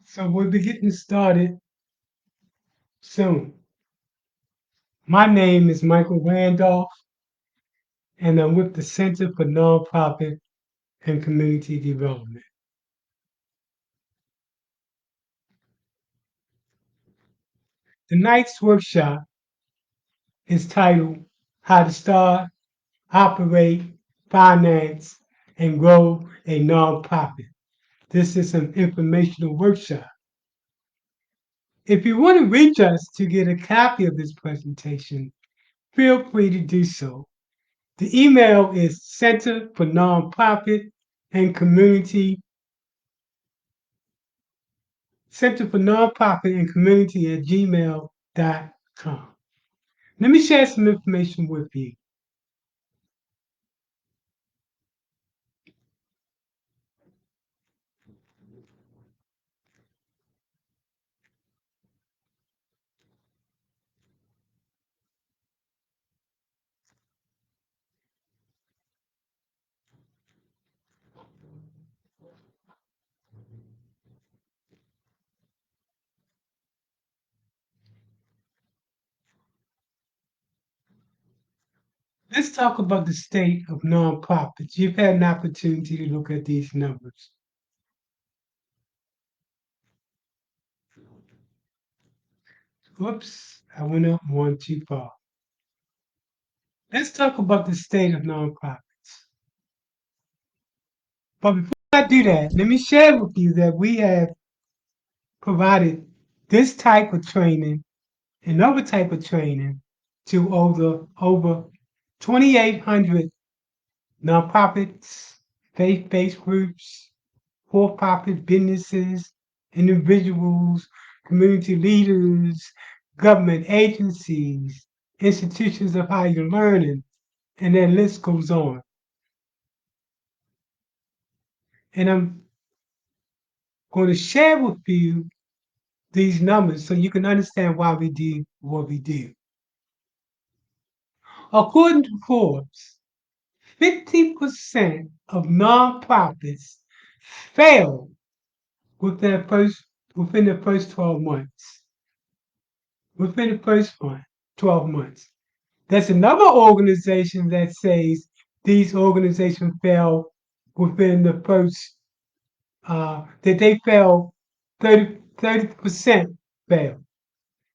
So we'll be getting started soon. My name is Michael Randolph, and I'm with the Center for Nonprofit and Community Development. Tonight's workshop is titled How to Start, Operate, Finance, and Grow a Nonprofit. This is an informational workshop. If you want to reach us to get a copy of this presentation, feel free to do so. The email is Center for Nonprofit and Community Center for Nonprofit and Community at gmail.com. Let me share some information with you. Let's talk about the state of nonprofits. You've had an opportunity to look at these numbers. Whoops, I went up one too far. Let's talk about the state of nonprofits. But before I do that, let me share with you that we have provided this type of training and other type of training to over 2,800 nonprofits, faith-based groups, for-profit businesses, individuals, community leaders, government agencies, institutions of higher learning, and that list goes on. And I'm going to share with you these numbers so you can understand why we do what we do. According to Forbes, 50% of nonprofits fail within the first 12 months. Within the first 12 months. There's another organization that says these organizations fail within the first, that they fail 30% fail.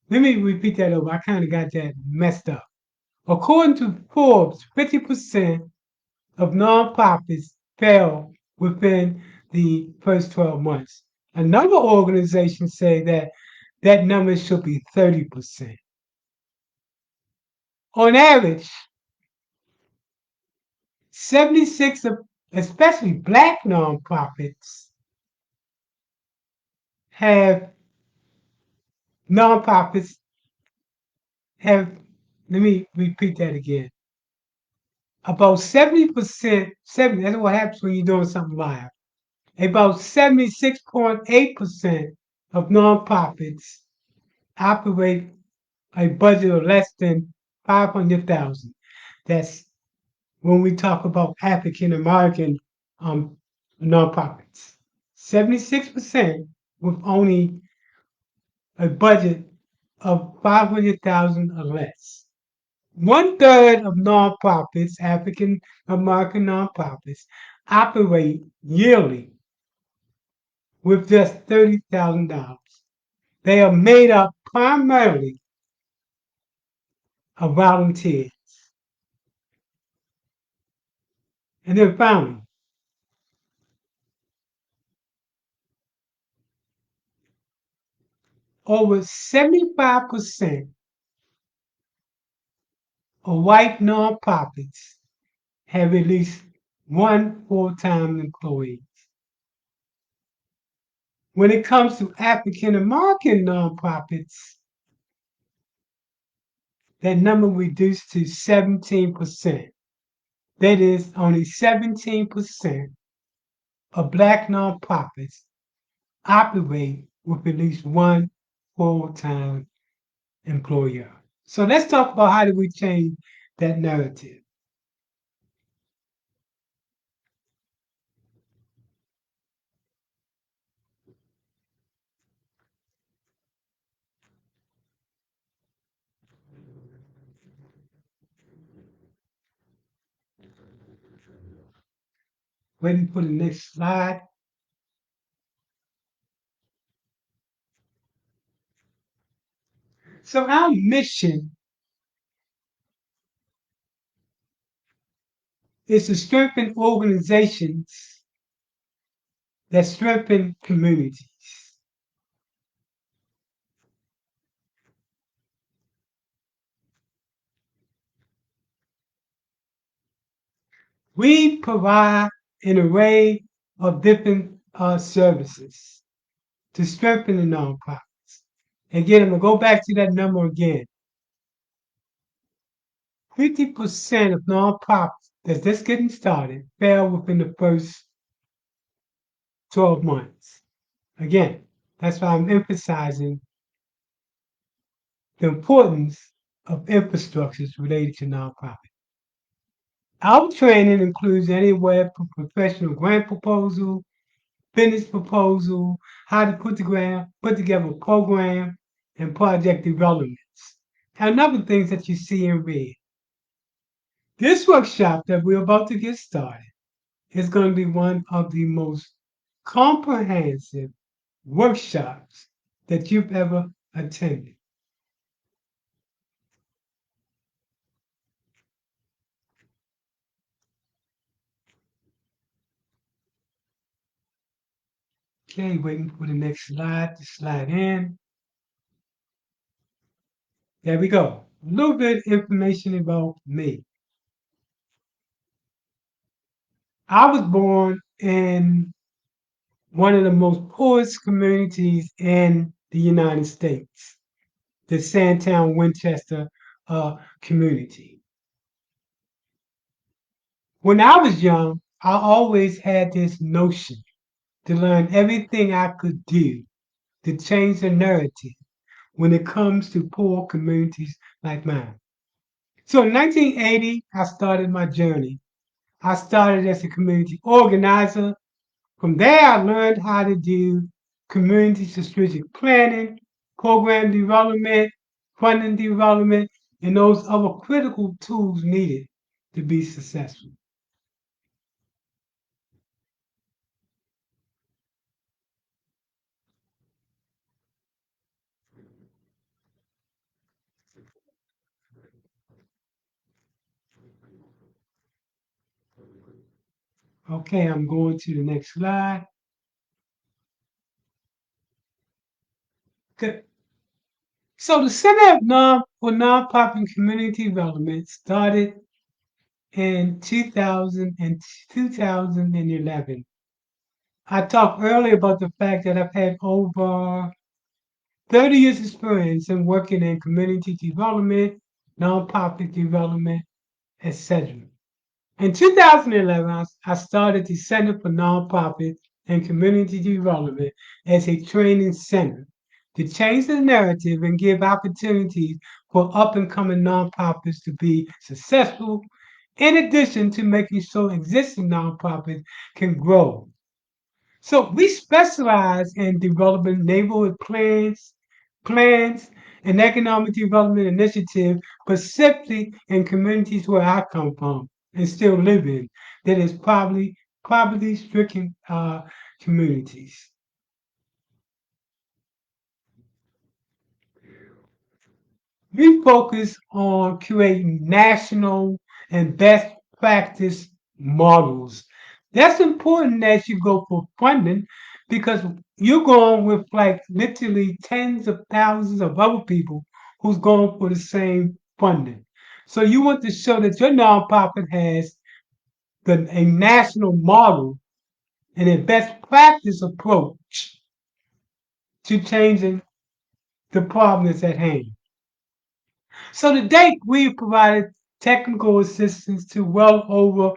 Let me repeat that over. I kind of got that messed up. According to Forbes, 50% of nonprofits fail within the first 12 months. Another organization say that that number should be 30%. On average, 76 of, especially black nonprofits, have nonprofits have, let me repeat that again. About 70%, 70, that's what happens when you're doing something live. About 76.8% of nonprofits operate a budget of less than 500,000. That's when we talk about African American nonprofits. 76% with only a budget of 500,000 or less. One third of nonprofits, African American nonprofits, operate yearly with just $30,000. They are made up primarily of volunteers. And then finally, over 75% of white nonprofits have at least one full-time employee. When it comes to African American nonprofits, that number reduced to 17%. That is, only 17% of black nonprofits operate with at least one full-time employer. So let's talk about how do we change that narrative. Waiting for the next slide. So our mission is to strengthen organizations that strengthen communities. We provide an array of different services to strengthen the nonprofits. Again, I'm going to go back to that number again. 50% of nonprofits that's just getting started fail within the first 12 months. Again, that's why I'm emphasizing the importance of infrastructures related to nonprofits. Our training includes anywhere from professional grant proposal, business proposal, how to put together a program, and project developments, and other things that you see and read. This workshop that we're about to get started is going to be one of the most comprehensive workshops that you've ever attended. Okay, waiting for the next slide to slide in. There we go. A little bit of information about me. I was born in one of the most poorest communities in the United States, the Sandtown Winchester community. When I was young, I always had this notion to learn everything I could do to change the narrative when it comes to poor communities like mine. So in 1980, I started my journey. I started as a community organizer. From there, I learned how to do community strategic planning, program development, funding development, and those other critical tools needed to be successful. Okay, I'm going to the next slide. Okay. So the Center for Nonprofit and Community Development started in 2011. I talked earlier about the fact that I've had over 30 years experience in working in community development, nonprofit development, etc. In 2011, I started the Center for Nonprofit and Community Development as a training center to change the narrative and give opportunities for up and coming nonprofits to be successful, in addition to making sure existing nonprofits can grow. So we specialize in developing neighborhood plans, and economic development initiatives, specifically in communities where I come from and still live in, that is probably poverty-stricken communities. We focus on creating national and best practice models. That's important as you go for funding because you're going with like literally tens of thousands of other people who's going for the same funding. So you want to show that your nonprofit has a national model and a best practice approach to changing the problem that's at hand. So to date, we've provided technical assistance to well over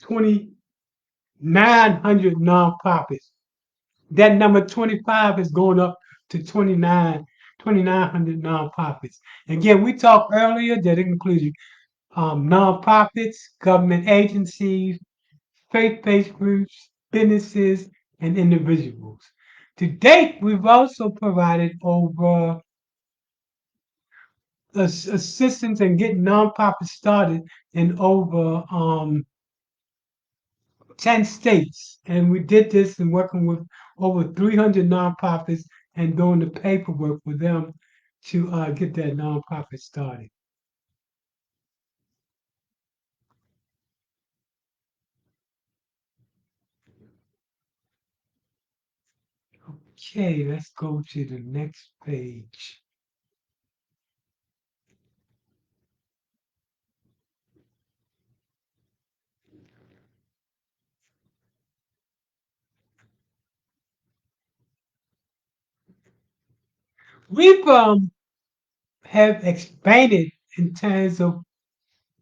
2,900 nonprofits. That number 25 is going up to 2,900 nonprofits. Again, we talked earlier that it included nonprofits, government agencies, faith-based groups, businesses, and individuals. To date, we've also provided over assistance in getting nonprofits started in over 10 states. And we did this in working with over 300 nonprofits and doing the paperwork for them to get that nonprofit started. Okay, let's go to the next page. We've have expanded in terms of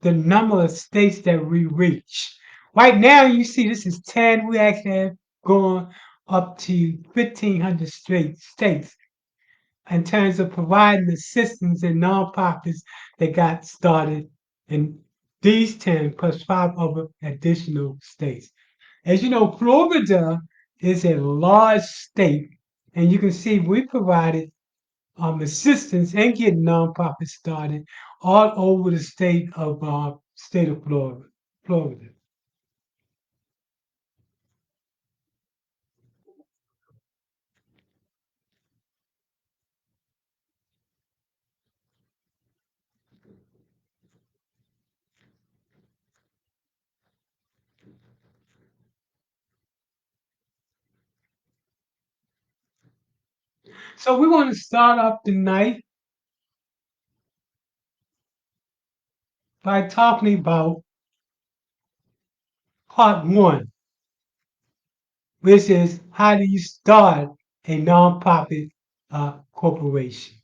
the number of states that we reach. Right now, you see this is 10. We actually have gone up to 1,500 states in terms of providing assistance and nonprofits that got started in these 10 plus 5 other additional states. As you know, Florida is a large state, and you can see we provided assistance and getting nonprofits started all over the state of Florida. Florida. So we want to start off tonight by talking about part one, which is how do you start a nonprofit corporation.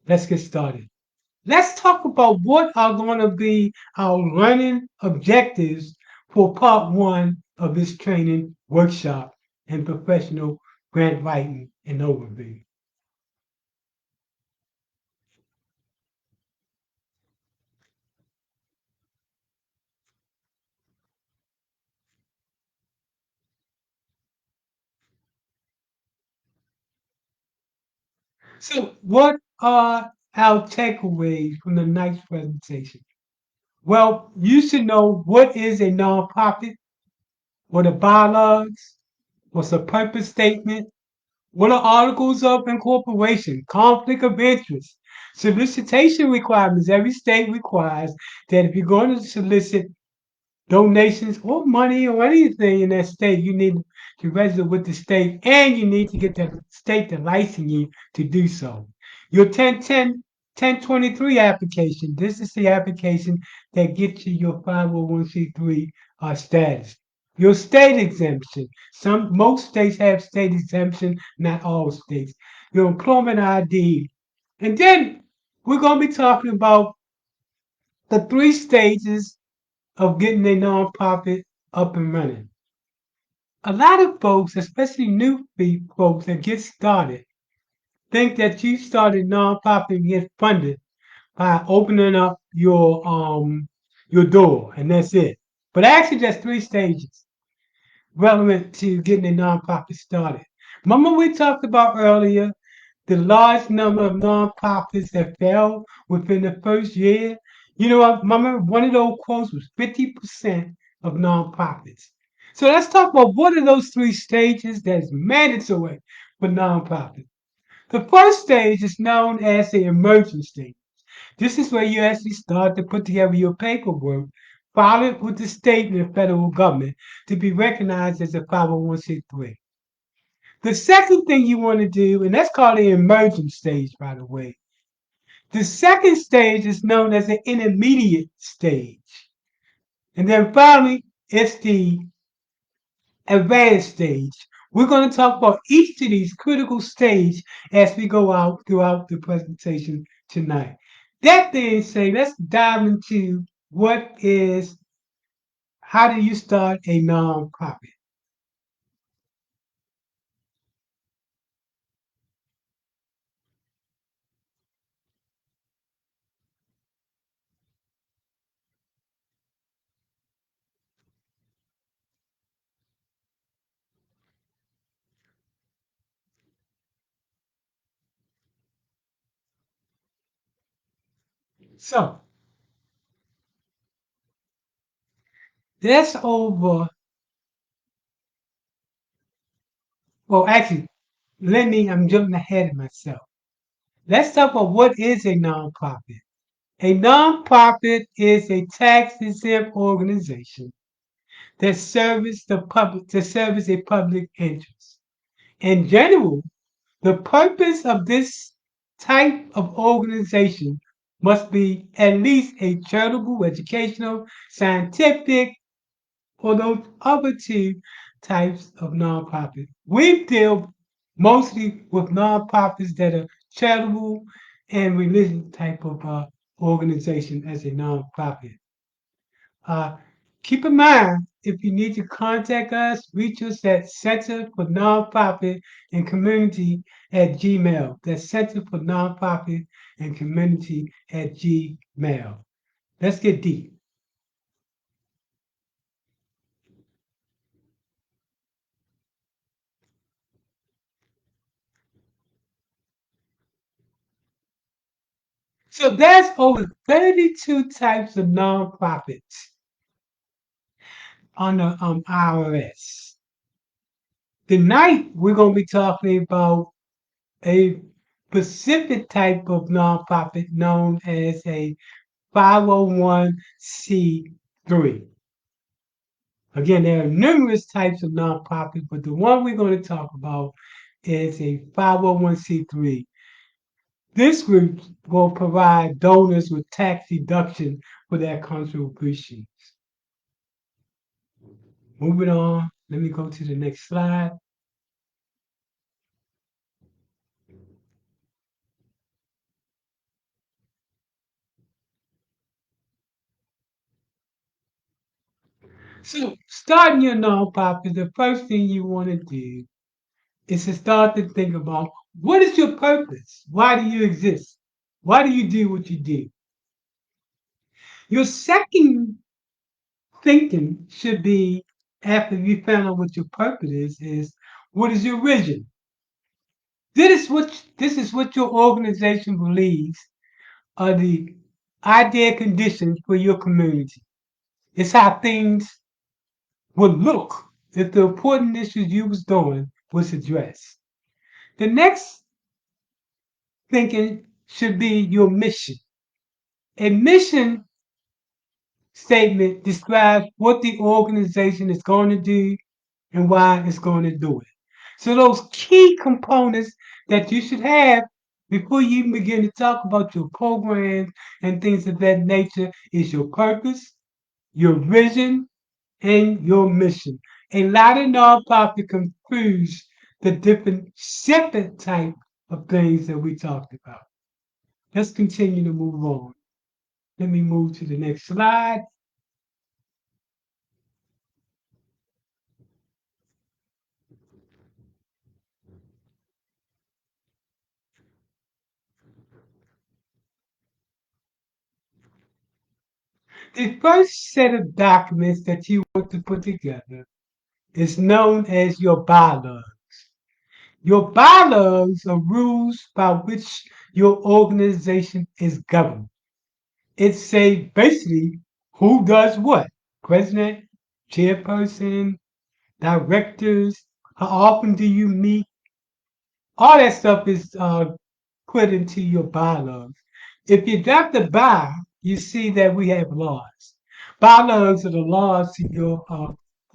Let's get started. Let's talk about what are going to be our learning objectives for part one of this training workshop and professional grant writing and overview. So, what are our takeaways from the night's presentation? Well, you should know what is a nonprofit, what are bylaws, what's a purpose statement, what are articles of incorporation, conflict of interest, solicitation requirements. Every state requires that if you're going to solicit donations or money or anything in that state, you need to register with the state and you need to get the state to license you to do so. Your 1023 application, this is the application that gets you your 501c3 status. Your state exemption. Most states have state exemption, not all states. Your employment ID. And then we're going to be talking about the 3 stages of getting a nonprofit up and running. A lot of folks, especially folks that get started, think that you start a nonprofit and get funded by opening up your door and that's it. But actually, there's 3 stages relevant to getting a nonprofit started. Remember we talked about earlier the large number of nonprofits that fail within the first year. You know, I remember one of those quotes was 50% of nonprofits. So let's talk about what are those 3 stages that's mandatory for nonprofits. The first stage is known as the emergent stage. This is where you actually start to put together your paperwork, file it with the state and the federal government to be recognized as a 501c3. The second thing you want to do, and that's called the emergent stage, by the way. The second stage is known as the intermediate stage. And then finally, it's the advanced stage. We're going to talk about each of these critical stages as we go out throughout the presentation tonight. That being said, let's dive into how do you start a nonprofit? So, that's over Well, actually, I'm jumping ahead of myself. Let's talk about what is a nonprofit. A nonprofit is a tax-exempt organization that serves a public interest. In general, the purpose of this type of organization must be at least a charitable, educational, scientific, or those other two types of nonprofits. We deal mostly with nonprofits that are charitable and religious type of organization as a nonprofit. Uh, Keep in mind, if you need to contact us, reach us at Center for Nonprofit and Community at Gmail. That's Center for Nonprofit and Community at Gmail. Let's get deep. So there's over 32 types of nonprofits on the IRS. Tonight, we're going to be talking about a specific type of nonprofit known as a 501c3. Again, there are numerous types of nonprofits, but the one we're going to talk about is a 501c3. This group will provide donors with tax deduction for their contributions. Moving on, let me go to the next slide. So, starting your nonprofit, the first thing you want to do is to start to think about what is your purpose? Why do you exist? Why do you do what you do? Your second thinking should be, after you found out what your purpose is what is your vision? This is what your organization believes are the ideal conditions for your community. It's how things would look if the important issues you was doing was addressed. The next thinking should be your mission. A mission statement describes what the organization is going to do and why it's going to do it. So those key components that you should have before you even begin to talk about your programs and things of that nature is your purpose, your vision, and your mission. A lot of nonprofit confuse the different separate type of things that we talked about. Let's continue to move on. Let me move to the next slide. The first set of documents that you want to put together is known as your bylaws. Your bylaws are rules by which your organization is governed. It says basically who does what. President, chairperson, directors, how often do you meet? All that stuff is put into your bylaws. If you drop the by, you see that we have laws. Bylaws are the laws to your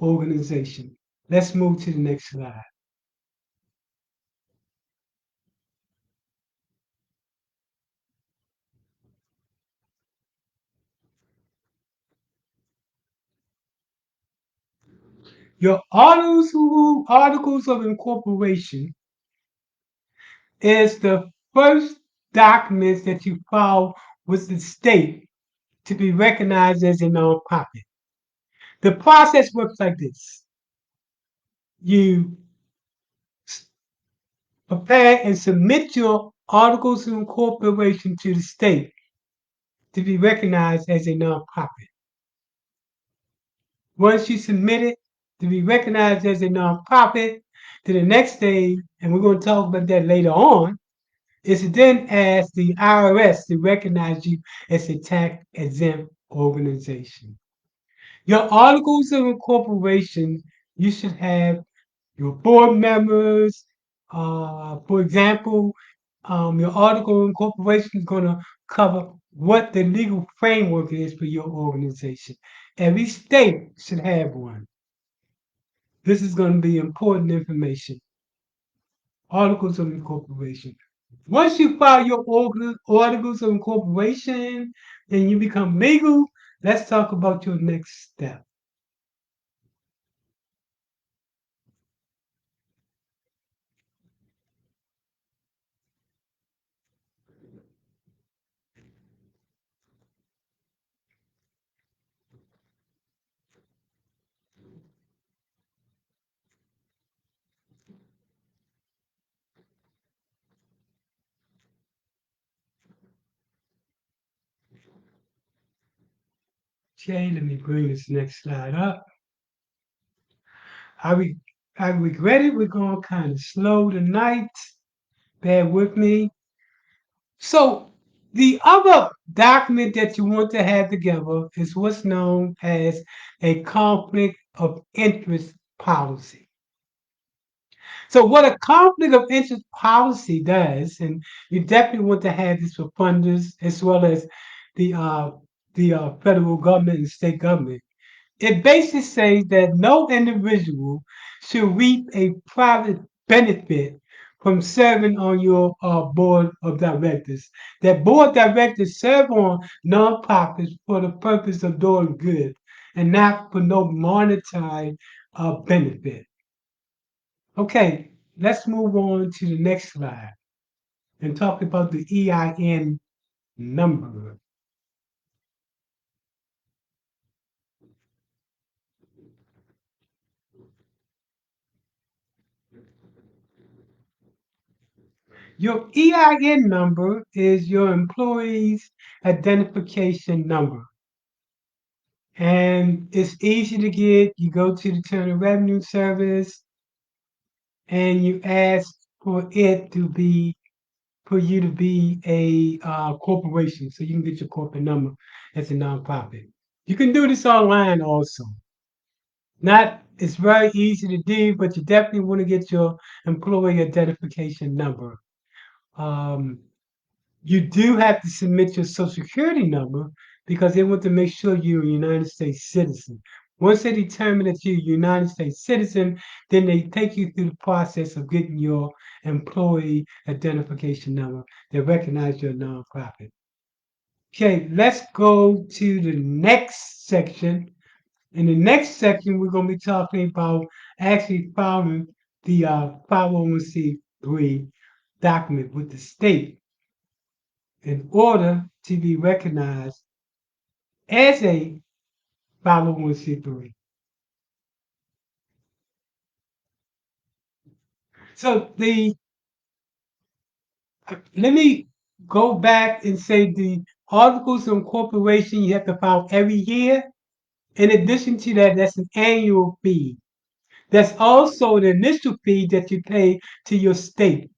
organization. Let's move to the next slide. Your articles of incorporation is the first documents that you file with the state to be recognized as a nonprofit. The process works like this. You prepare and submit your articles of incorporation to the state to be recognized as a nonprofit. Once you submit it to be recognized as a nonprofit, to the next stage, and we're going to talk about that later on, is to then ask the IRS to recognize you as a tax exempt organization. Your articles of incorporation, you should have your board members. For example, your article of incorporation is going to cover what the legal framework is for your organization. Every state should have one. This is going to be important information. Articles of incorporation. Once you file your articles of incorporation and you become legal, let's talk about your next step. Okay, let me bring this next slide up. I, re- I regret it. We're going kind of slow tonight. Bear with me. So, the other document that you want to have together is what's known as a conflict of interest policy. So, what a conflict of interest policy does, and you definitely want to have this for funders as well as the uh, the federal government and state government. It basically says that no individual should reap a private benefit from serving on your board of directors. That board directors serve on nonprofits for the purpose of doing good and not for no monetary benefit. Okay, let's move on to the next slide and talk about the EIN number. Your EIN number is your employee's identification number. And it's easy to get. You go to the Internal Revenue Service and you ask for it to be, for you to be a corporation. So you can get your corporate number as a nonprofit. You can do this online also. Not, it's very easy to do, but you definitely want to get your employee identification number. Um, you do have to submit your social security number because they want to make sure you're a United States citizen. Once they determine that you're a United States citizen, then they take you through the process of getting your employee identification number. They recognize you're a nonprofit. Okay, let's go to the next section. In the next section, we're going to be talking about actually filing the 501c3 document with the state in order to be recognized as a 501c3. So let me go back and say the articles of incorporation you have to file every year. In addition to that, that's an annual fee. That's also the initial fee that you pay to your state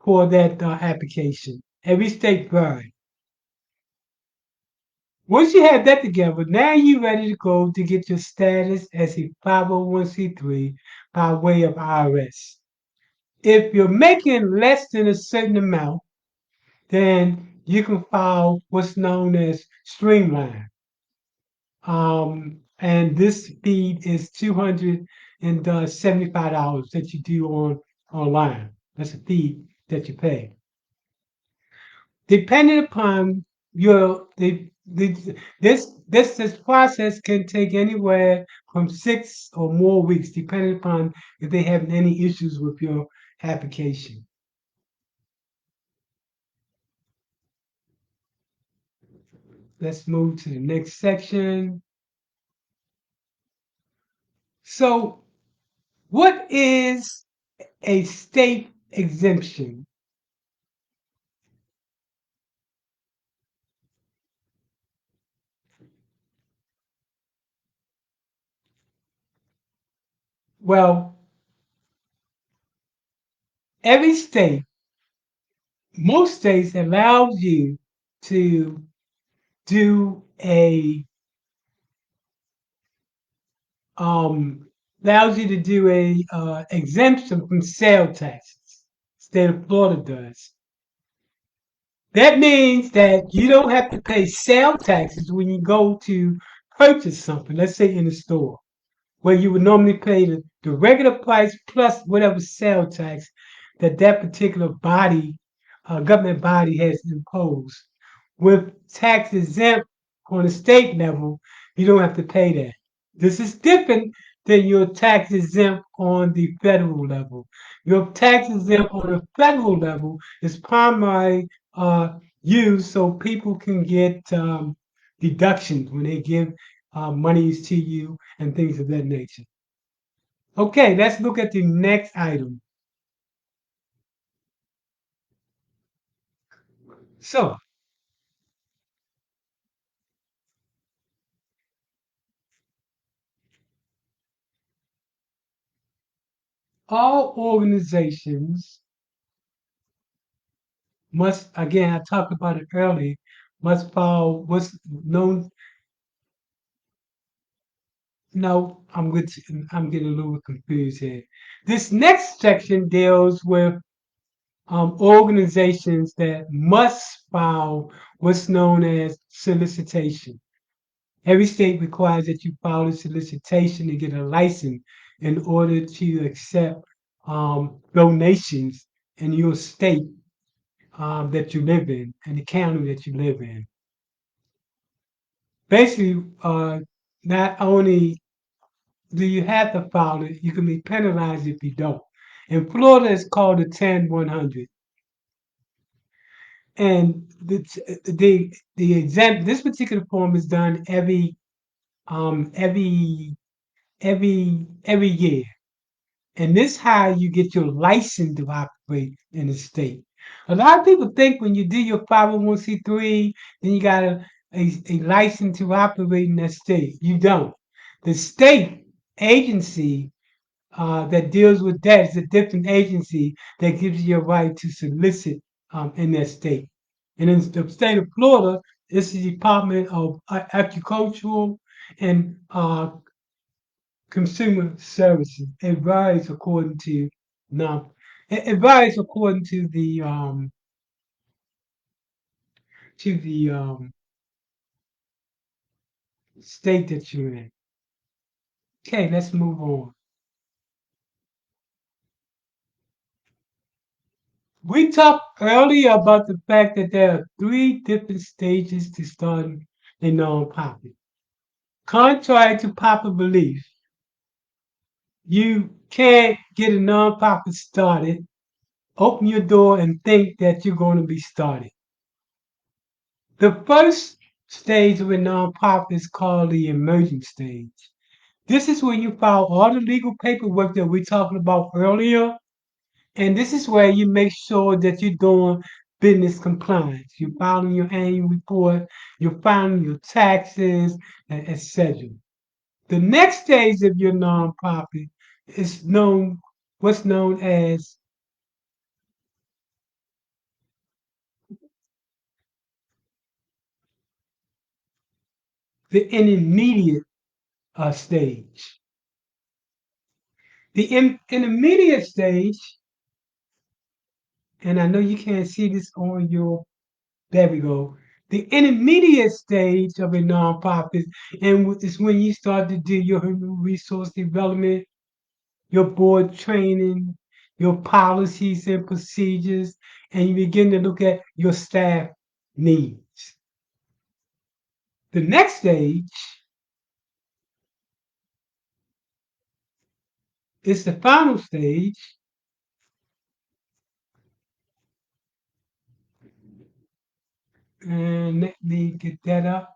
for that application. Every state varies. Once you have that together, now you're ready to go to get your status as a 501c3 by way of IRS. If you're making less than a certain amount, then you can file what's known as Streamline. And this fee is $275 that you do online. That's a fee that you pay. Depending upon this process can take anywhere from 6 or more weeks, depending upon if they have any issues with your application. Let's move to the next section. So, what is a state exemption? Well, every state, most states allows you to do a um allows you to do a exemption from sales taxes. State of Florida does. That means that you don't have to pay sales taxes when you go to purchase something, let's say in the store, where you would normally pay the regular price plus whatever sales tax that that particular body, government body has imposed. With tax exempt on the state level, you don't have to pay that. This is different than your tax exempt on the federal level. Your tax exempt on the federal level is primarily used so people can get deductions when they give monies to you and things of that nature. Okay, let's look at the next item. So, all organizations must, again, I talked about it earlier, must follow what's known. No, I'm getting a little confused here. This next section deals with organizations that must file what's known as solicitation. Every state requires that you file a solicitation and get a license in order to accept donations in your state that you live in and the county that you live in. Basically, not only do you have to file it, you can be penalized if you don't. In Florida, it's called the 10-100. And the exempt this particular form is done um every every year. And this how you get your license to operate in the state. A lot of people think when you do your 501c3, then you got a license to operate in that state. You don't. The state agency that deals with that is a different agency that gives you a right to solicit in that state. And in the state of Florida, it's the Department of Agricultural and Consumer Services. It varies according to no, it varies according to the state that you're in. Okay, let's move on. We talked earlier about the fact that there are three different stages to starting a nonprofit. Contrary to popular belief, you can't get a nonprofit started, open your door, and think that you're going to be started. The first stage of a nonprofit is called the emerging stage. This is when you file all the legal paperwork that we talked about earlier, and this is where you make sure that you're doing business compliance. You're filing your annual report, you're filing your taxes, etc. The next stage of your nonprofit is what's known as the intermediate stage. The intermediate stage, and I know you can't see this on your, there we go. The intermediate stage of a nonprofit, and is when you start to do your human resource development, your board training, your policies and procedures, and you begin to look at your staff needs. The next stage is the final stage, and let me get that up.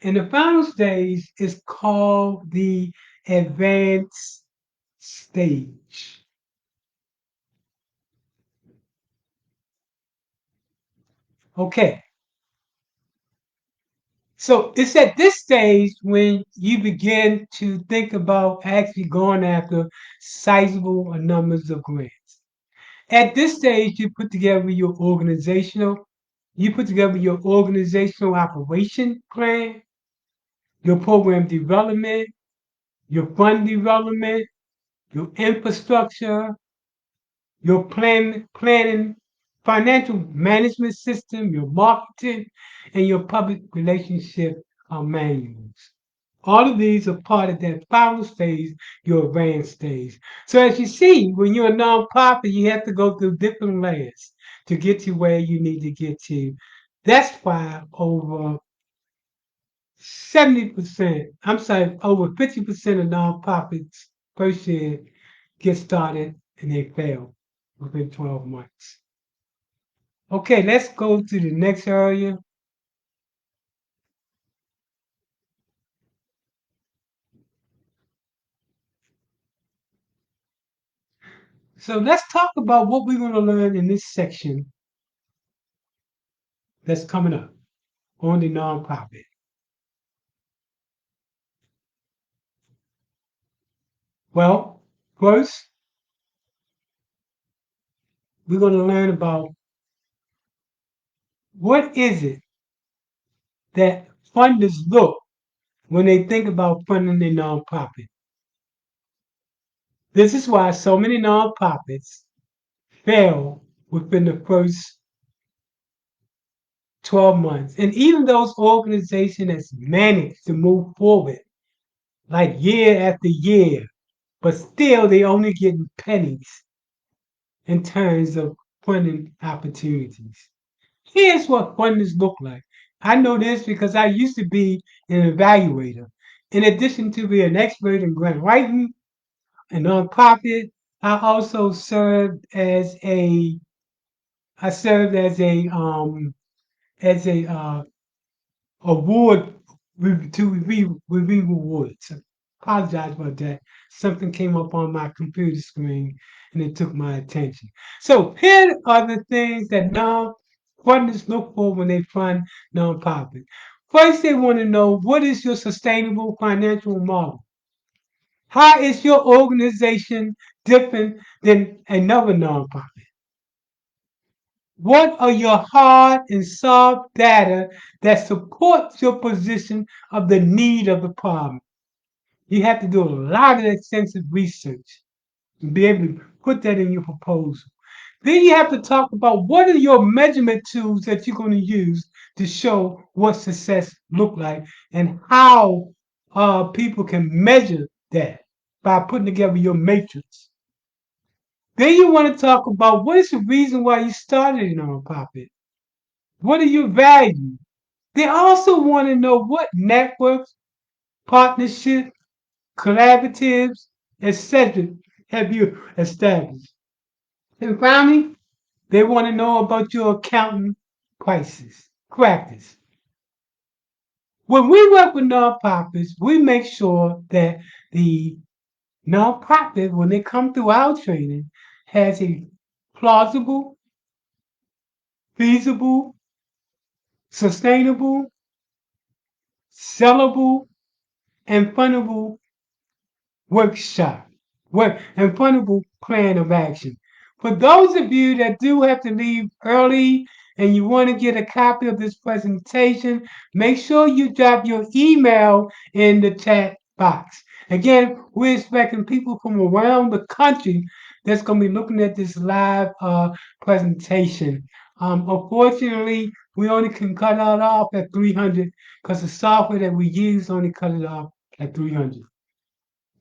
And the final stage is called the advanced stage. Okay, so it's at this stage when you begin to think about actually going after sizable numbers of grants. At this stage, you put together your organizational operation plan, your program development, your fund development, your infrastructure, your planning, financial management system, your marketing, and your public relationship manuals. All of these are part of that final stage, your advanced stage. So as you see, when you're a nonprofit, you have to go through different layers to get to where you need to get to. That's why over 70%, I'm sorry, over 50% of nonprofits first year get started and they fail within 12 months. Okay, let's go to the next area. So let's talk about what we're going to learn in this section that's coming up on the nonprofit. Well, first, we're going to learn about what is it that funders look when they think about funding a nonprofit. This is why so many nonprofits fail within the first 12 months. And even those organizations that's managed to move forward like year after year, but still they only getting pennies in terms of funding opportunities. Here's what funders look like. I know this because I used to be an evaluator. In addition to being an expert in grant writing and nonprofit, I also served as a I served as a award review awards. Apologize about that. Something came up on my computer screen and it took my attention. So here are the things that non-funders look for when they fund nonprofits. First, they want to know what is your sustainable financial model? How is your organization different than another nonprofit? What are your hard and soft data that supports your position of the need of the problem? You have to do a lot of extensive research to be able to put that in your proposal. Then you have to talk about what are your measurement tools that you're going to use to show what success look like and how people can measure that by putting together your matrix. Then you want to talk about what is the reason why you started a nonprofit. What are your values? They also want to know what networks, partnerships, collaboratives, etc. have you established. And finally, they want to know about your accounting practice. When we work with nonprofits, we make sure that the nonprofit, when they come through our training, has a plausible, feasible, sustainable, sellable, and fundable workshop, work and fundable plan of action. For those of you that do have to leave early and you want to get a copy of this presentation, make sure you drop your email in the chat box. Again, we're expecting people from around the country that's going to be looking at this live presentation. Unfortunately, we only can cut it off at 300 because the software that we use only cut it off at 300.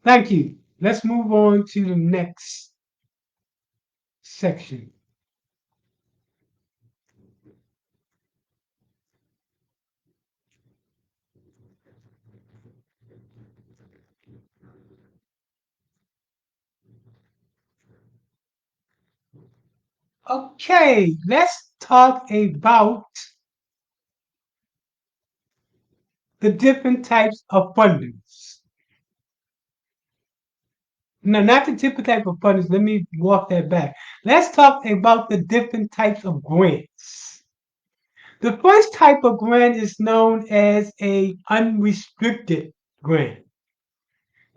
Thank you. Let's move on to the next section. Okay, let's talk about the different types of fundings. No, not the different type of fundings. Let me walk that back. Let's talk about the different types of grants. The first type of grant is known as a unrestricted grant.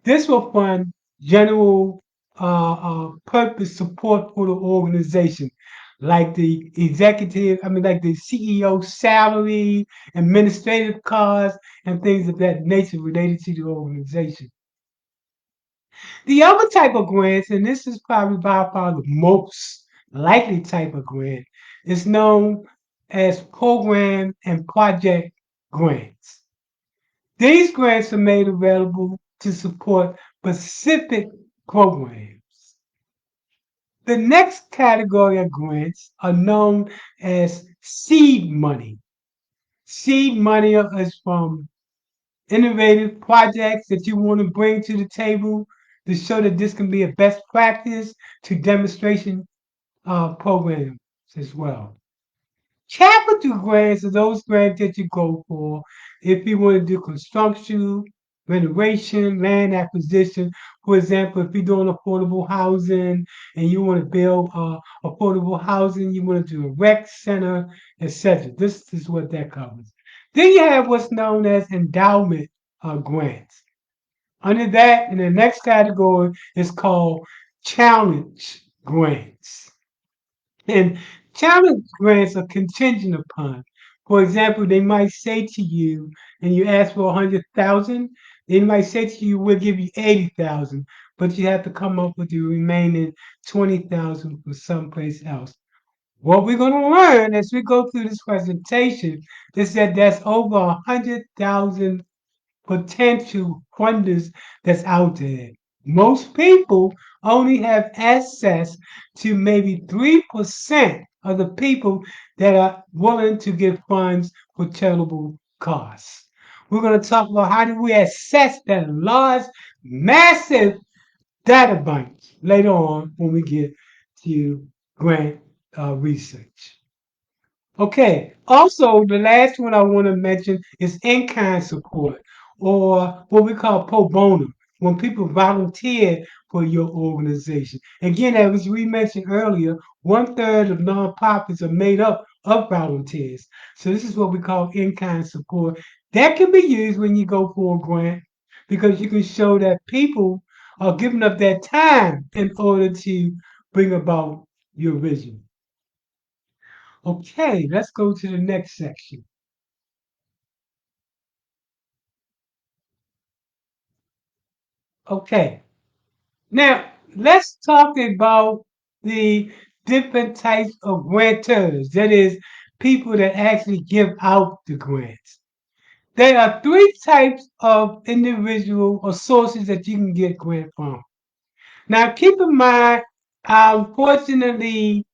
This will fund general purpose support for the organization, like like the CEO salary, administrative costs, and things of that nature related to the organization. The other type of grants, and this is probably by far the most likely type of grant, is known as program and project grants. These grants are made available to support specific programs. The next category of grants are known as seed money. Seed money is from innovative projects that you want to bring to the table to show that this can be a best practice to demonstration programs as well. Capital grants are those grants that you go for if you want to do construction, renovation, land acquisition. For example, if you're doing affordable housing and you want to build affordable housing, you want to do a rec center, etc. This is what that covers. Then you have what's known as endowment grants. Under that, in the next category, is called challenge grants. And challenge grants are contingent upon. For example, they might say to you, and you ask for 100,000, they might say to you, "We'll give you 80,000, but you have to come up with the remaining 20,000 from someplace else." What we're going to learn as we go through this presentation is that there's over 100,000 potential funders that's out there. Most people only have access to maybe 3% of the people that are willing to give funds for charitable causes. We're going to talk about how do we access that large, massive data bank later on when we get to grant research. Okay. Also, the last one I want to mention is in-kind support, or what we call pro bono, when people volunteer for your organization. Again, as we mentioned earlier, 1/3 of nonprofits are made up of volunteers. So this is what we call in-kind support. That can be used when you go for a grant because you can show that people are giving up their time in order to bring about your vision. Okay, let's go to the next section. Okay, now let's talk about the different types of grantors. That is, people that actually give out the grants. There are three types of individual or sources that you can get grant from. Now, keep in mind, unfortunately,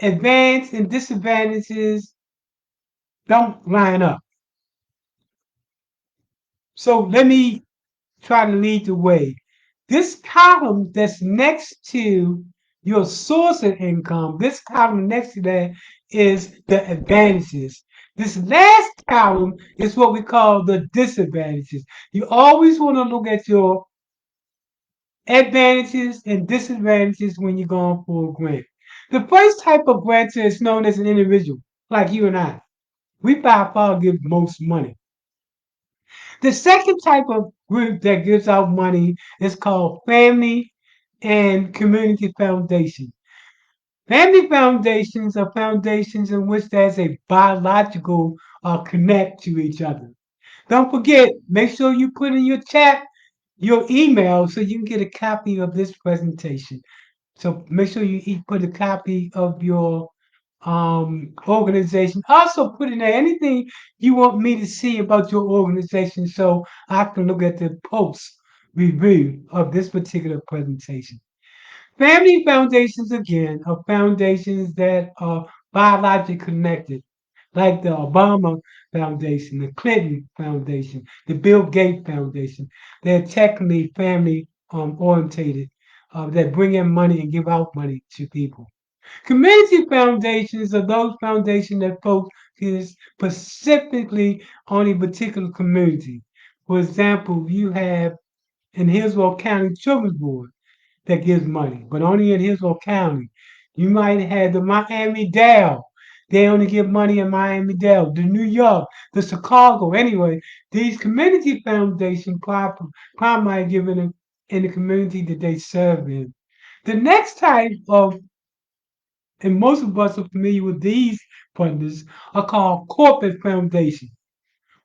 advantage and disadvantages don't line up. So let me try to lead the way. This column that's next to your source of income, this column next to that is the advantages. This last column is what we call the disadvantages. You always want to look at your advantages and disadvantages when you're going for a grant. The first type of grantor is known as an individual, like you and I. We by far give most money. The second type of group that gives out money is called family and community foundation. Family foundations are foundations in which there's a biological connect to each other. Don't forget, make sure you put in your chat your email so you can get a copy of this presentation. So make sure you put a copy of your organization. Also put in there anything you want me to see about your organization so I can look at the post review of this particular presentation. Family foundations, again, are foundations that are biologically connected, like the Obama Foundation, the Clinton Foundation, the Bill Gates Foundation. They're technically family orientated, that bring in money and give out money to people. Community foundations are those foundations that focus specifically on a particular community. For example, you have in Hillsborough County Children's Board that gives money, but only in Hillsborough County. You might have the Miami Dale. They only give money in Miami Dale, the New York, the Chicago. Anyway, these community foundations primarily given in the community that they serve in. The next type of, and most of us are familiar with these funders, are called corporate foundations.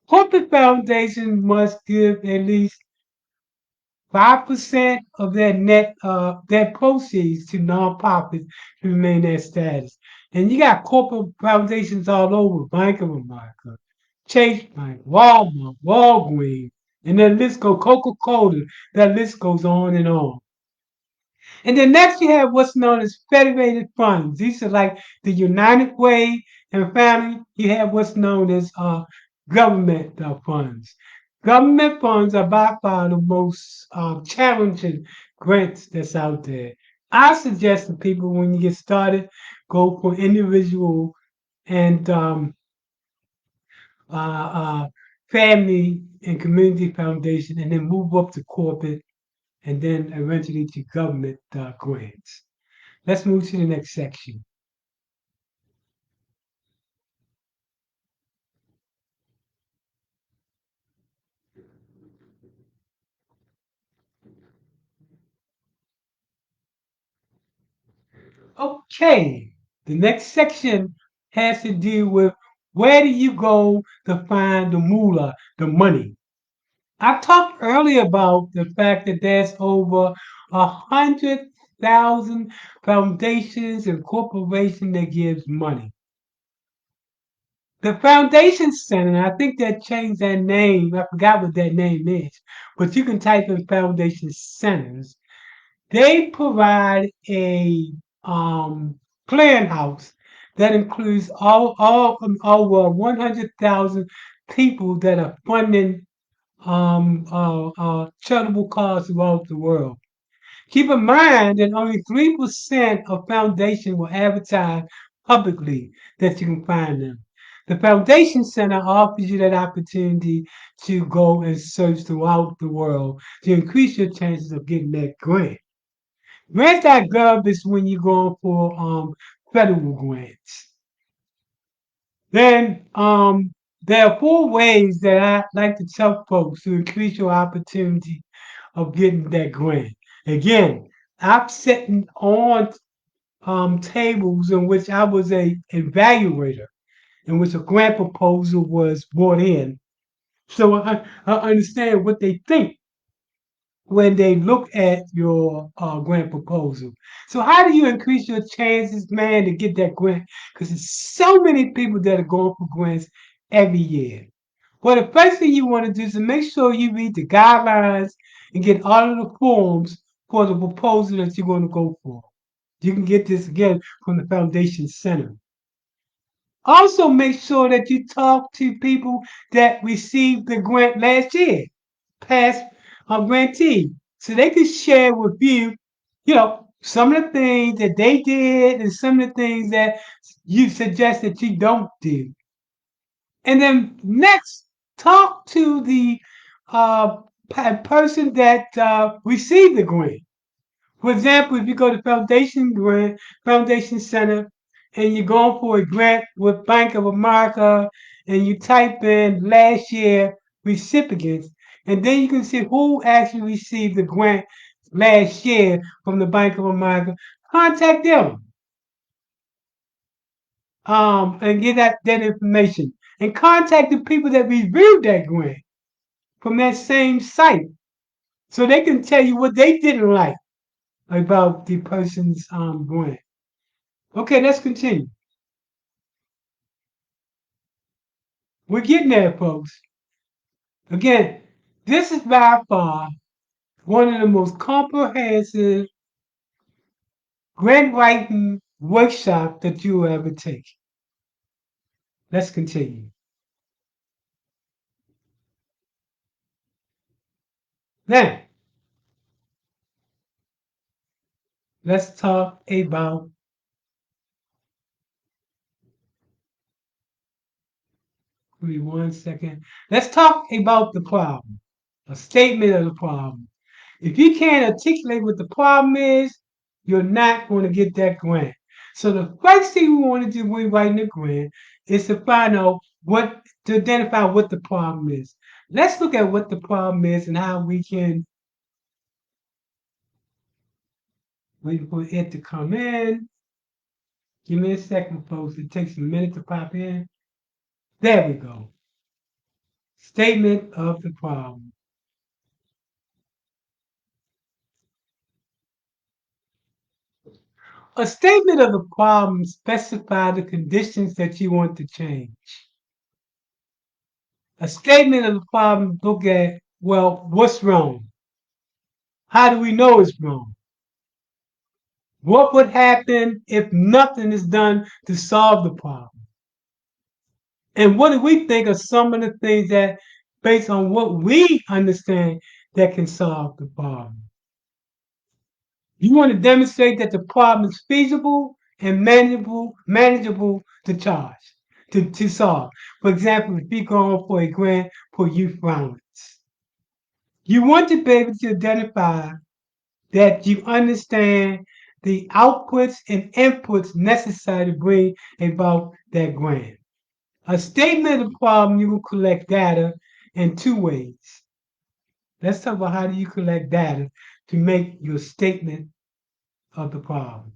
Corporate foundations must give at least 5% of their proceeds to nonprofits to remain their status. And you got corporate foundations all over, Bank of America, Chase Bank, Walmart, Walgreens, and that list goes, Coca-Cola, that list goes on and on. And then next you have what's known as federated funds. These are like the United Way, and finally you have what's known as government funds. Government funds are by far the most challenging grants that's out there. I suggest to people when you get started, go for individual and uh, uh, family and community foundation, and then move up to corporate and then eventually to government grants. Let's move to the next section. Okay, the next section has to do with where do you go to find the moolah, the money. I talked earlier about the fact that there's over 100,000 foundations and corporations that gives money. The Foundation Center, I think they changed that name. I forgot what that name is, but you can type in Foundation Centers. They provide a clearinghouse that includes all over 100,000 people that are funding charitable cause throughout the world. Keep in mind that only 3% of foundations will advertise publicly that you can find them. The Foundation Center offers you that opportunity to go and search throughout the world to increase your chances of getting that grant. Grants.gov is when you're going for federal grants. Then there are four ways that I like to tell folks to increase your opportunity of getting that grant. Again, I'm sitting on tables in which I was a evaluator, in which a grant proposal was brought in. So I understand what they think when they look at your grant proposal. So how do you increase your chances, man, to get that grant? Because there's so many people that are going for grants every year. Well, the first thing you want to do is to make sure you read the guidelines and get all of the forms for the proposal that you're going to go for. You can get this again from the Foundation Center. Also, make sure that you talk to people that received the grant last year, past grantee, so they can share with you, some of the things that they did and some of the things that you suggest that you don't do. And then next, talk to the uh, person that received the grant. For example, if you go to Foundation Center, and you're going for a grant with Bank of America, and you type in last year recipients, and then you can see who actually received the grant last year from the Bank of America. Contact them and get that information. And contact the people that reviewed that grant from that same site so they can tell you what they didn't like about the person's grant. Okay, let's continue. We're getting there, folks. Again, this is by far one of the most comprehensive grant writing workshops that you will ever take. Let's continue. Now, let's talk about, give me 1 second. Let's talk about the problem, a statement of the problem. If you can't articulate what the problem is, you're not going to get that grant. So the first thing we want to do when writing a grant is to find out to identify what the problem is. Let's look at what the problem is and how we can wait for it to come in. Give me a second, folks. It takes a minute to pop in. There we go. Statement of the problem. A statement of the problem specifies the conditions that you want to change. A statement of the problem look at, well, what's wrong? How do we know it's wrong? What would happen if nothing is done to solve the problem? And what do we think are some of the things that, based on what we understand, that can solve the problem? You want to demonstrate that the problem is feasible and manageable to charge, to solve. For example, if you're going for a grant for youth violence, you want to be able to identify that you understand the outputs and inputs necessary to bring about that grant. A statement of the problem, you will collect data in two ways. Let's talk about how do you collect data to make your statement of the problem.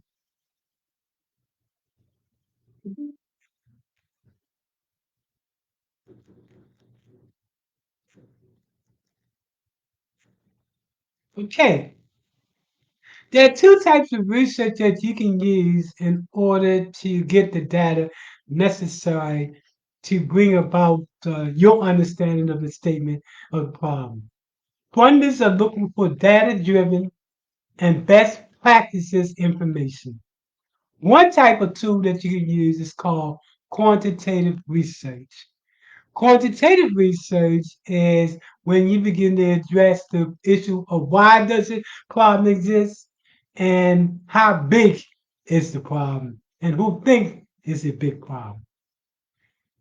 Okay, there are two types of research that you can use in order to get the data necessary to bring about your understanding of the statement of the problem. Funders are looking for data-driven and best practices information. One type of tool that you can use is called quantitative research. Quantitative research is when you begin to address the issue of why does the problem exist and how big is the problem and who thinks is a big problem.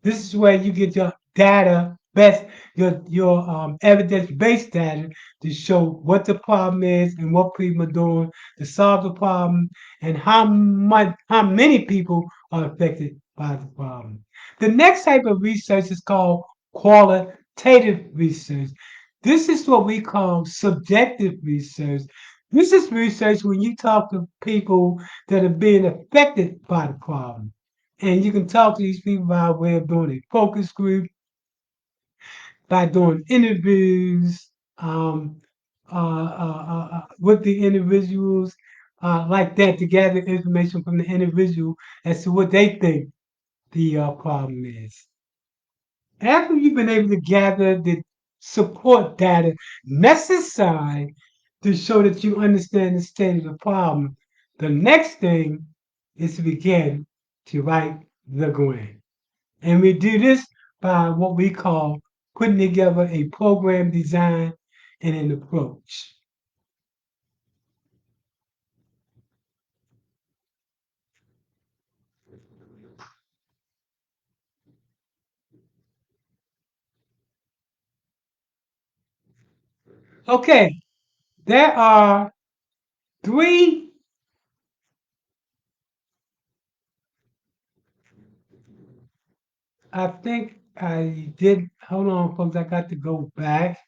This is where you get your data, best your evidence-based data to show what the problem is and what people are doing to solve the problem and how many people are affected by the problem. The next type of research is called qualitative research. This is what we call subjective research. This is research when you talk to people that are being affected by the problem. And you can talk to these people by way of doing a focus group, by doing interviews with the individuals like that to gather information from the individual as to what they think the problem is. After you've been able to gather the support data necessary to show that you understand the state of the problem, the next thing is to begin to write the grant. And we do this by what we call putting together a program design and an approach. Okay, there are three, I think I did, hold on folks, I got to go back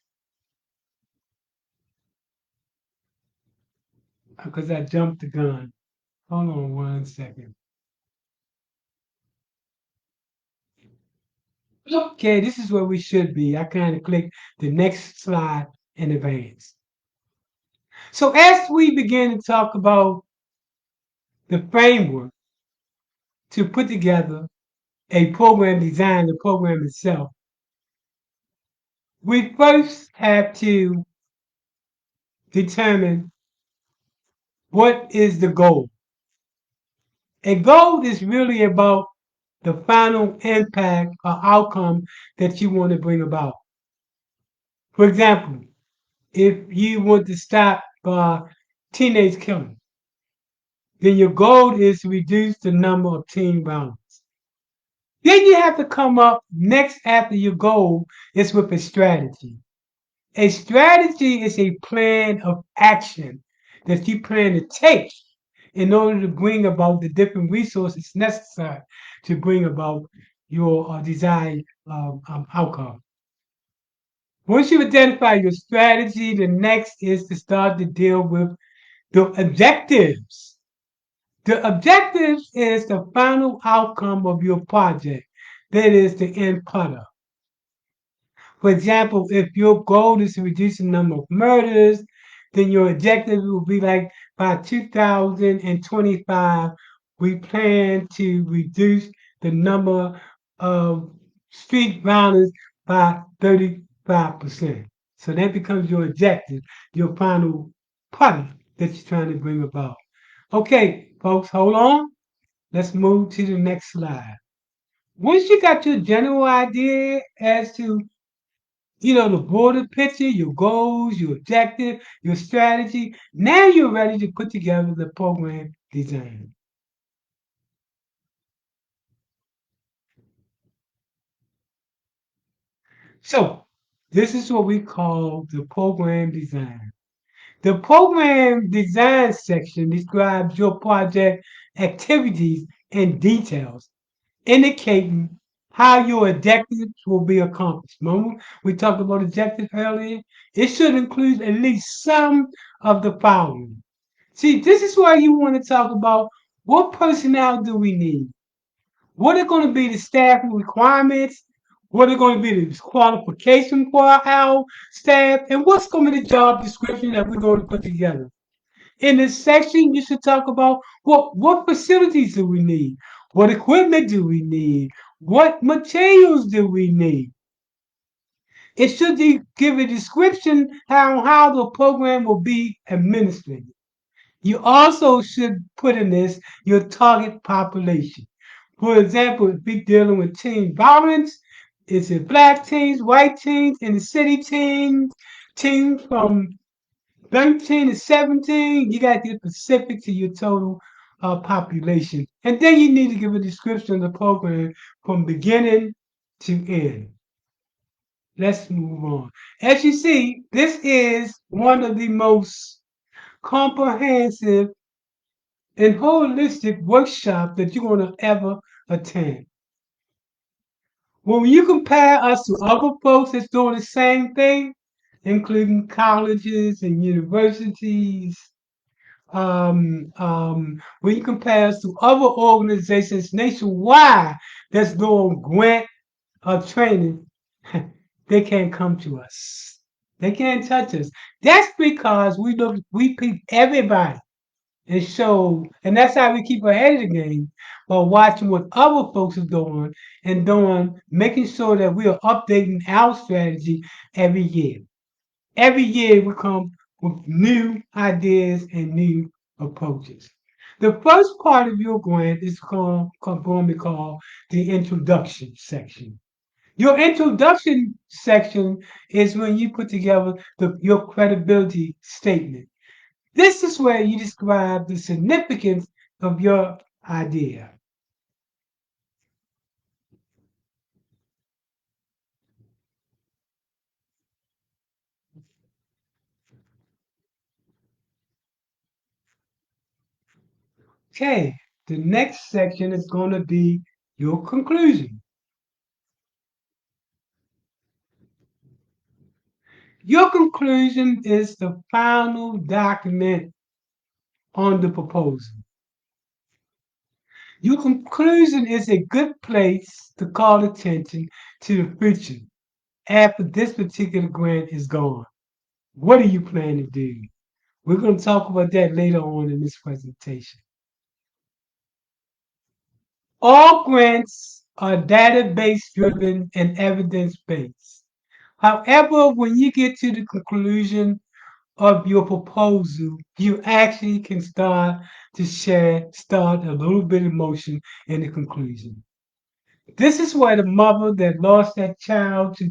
because I jumped the gun. Hold on 1 second. Okay, this is where we should be. I kind of clicked the next slide in advance. So as we begin to talk about the framework to put together a program design, the program itself, we first have to determine what is the goal. A goal is really about the final impact or outcome that you want to bring about. For example, if you want to stop teenage killing, then your goal is to reduce the number of teen violence. Then you have to come up next after your goal is with a strategy. A strategy is a plan of action that you plan to take in order to bring about the different resources necessary to bring about your desired outcome. Once you identify your strategy, the next is to start to deal with the objectives. The objectives is the final outcome of your project. That is the end product. For example, if your goal is to reduce the number of murders, then your objective will be like by 2025, we plan to reduce the number of street violence by 35%. So that becomes your objective, your final product that you're trying to bring about. Okay, folks, hold on. Let's move to the next slide. Once you got your general idea as to the broader picture, your goals, your objective, your strategy. Now you're ready to put together the program design. So this is what we call the program design. The program design section describes your project activities and details, indicating how your objectives will be accomplished. Remember, we talked about objectives earlier? It should include at least some of the following. See, this is where you want to talk about what personnel do we need? What are going to be the staffing requirements? What are going to be the qualifications for our staff? And what's going to be the job description that we're going to put together? In this section, you should talk about what facilities do we need? What equipment do we need? What materials do we need? It should give a description how the program will be administered. You also should put in this your target population. For example, if we're dealing with teen violence, is it black teens, white teens, inner city teens, teens from 13 to 17? You got to get specific to your total population. And then you need to give a description of the program from beginning to end. Let's move on. As you see, this is one of the most comprehensive and holistic workshop that you're going to ever attend. When you compare us to other folks that's doing the same thing, including colleges and universities, when you compare us to other organizations nationwide that's doing grant training, they can't come to us. They can't touch us. That's because we peep everybody and show, and that's how we keep ahead of the game by watching what other folks are doing and making sure that we are updating our strategy every year. Every year we come with new ideas and new approaches. The first part of your grant is going to be called the introduction section. Your introduction section is when you put together your credibility statement. This is where you describe the significance of your idea. Okay, the next section is going to be your conclusion. Your conclusion is the final document on the proposal. Your conclusion is a good place to call attention to the future after this particular grant is gone. What do you plan to do? We're going to talk about that later on in this presentation. All grants are database driven and evidence based. However, when you get to the conclusion of your proposal, you actually can start a little bit of motion in the conclusion. This is where the mother that lost that child to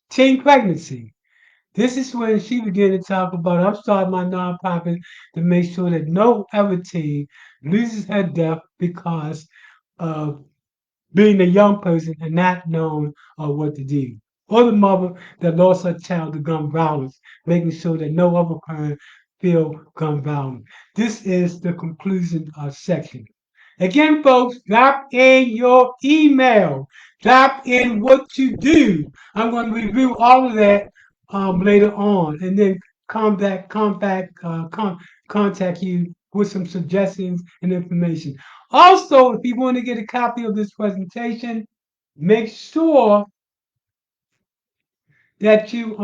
teen pregnancy. This is when she began to talk about, I'm starting my nonprofit to make sure that no other teen loses her death because of being a young person and not knowing what to do. Or the mother that lost her child to gun violence, making sure that no other parent feel gun violence. This is the conclusion section. Again, folks, drop in your email. Drop in what you do. I'm going to review all of that later on, and then contact you with some suggestions and information. Also, if you want to get a copy of this presentation, make sure that you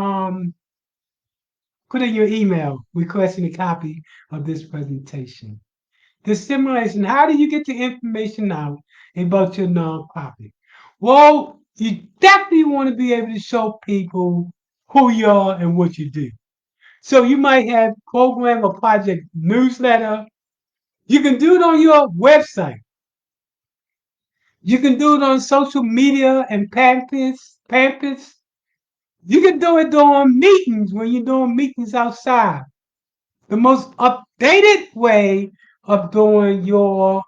put in your email requesting a copy of this presentation. The simulation, how do you get the information out about your nonprofit? Well, you definitely want to be able to show people who you are and what you do. So you might have program or project newsletter. You can do it on your website. You can do it on social media and pamphlets. You can do it during meetings when you're doing meetings outside. The most updated way of doing your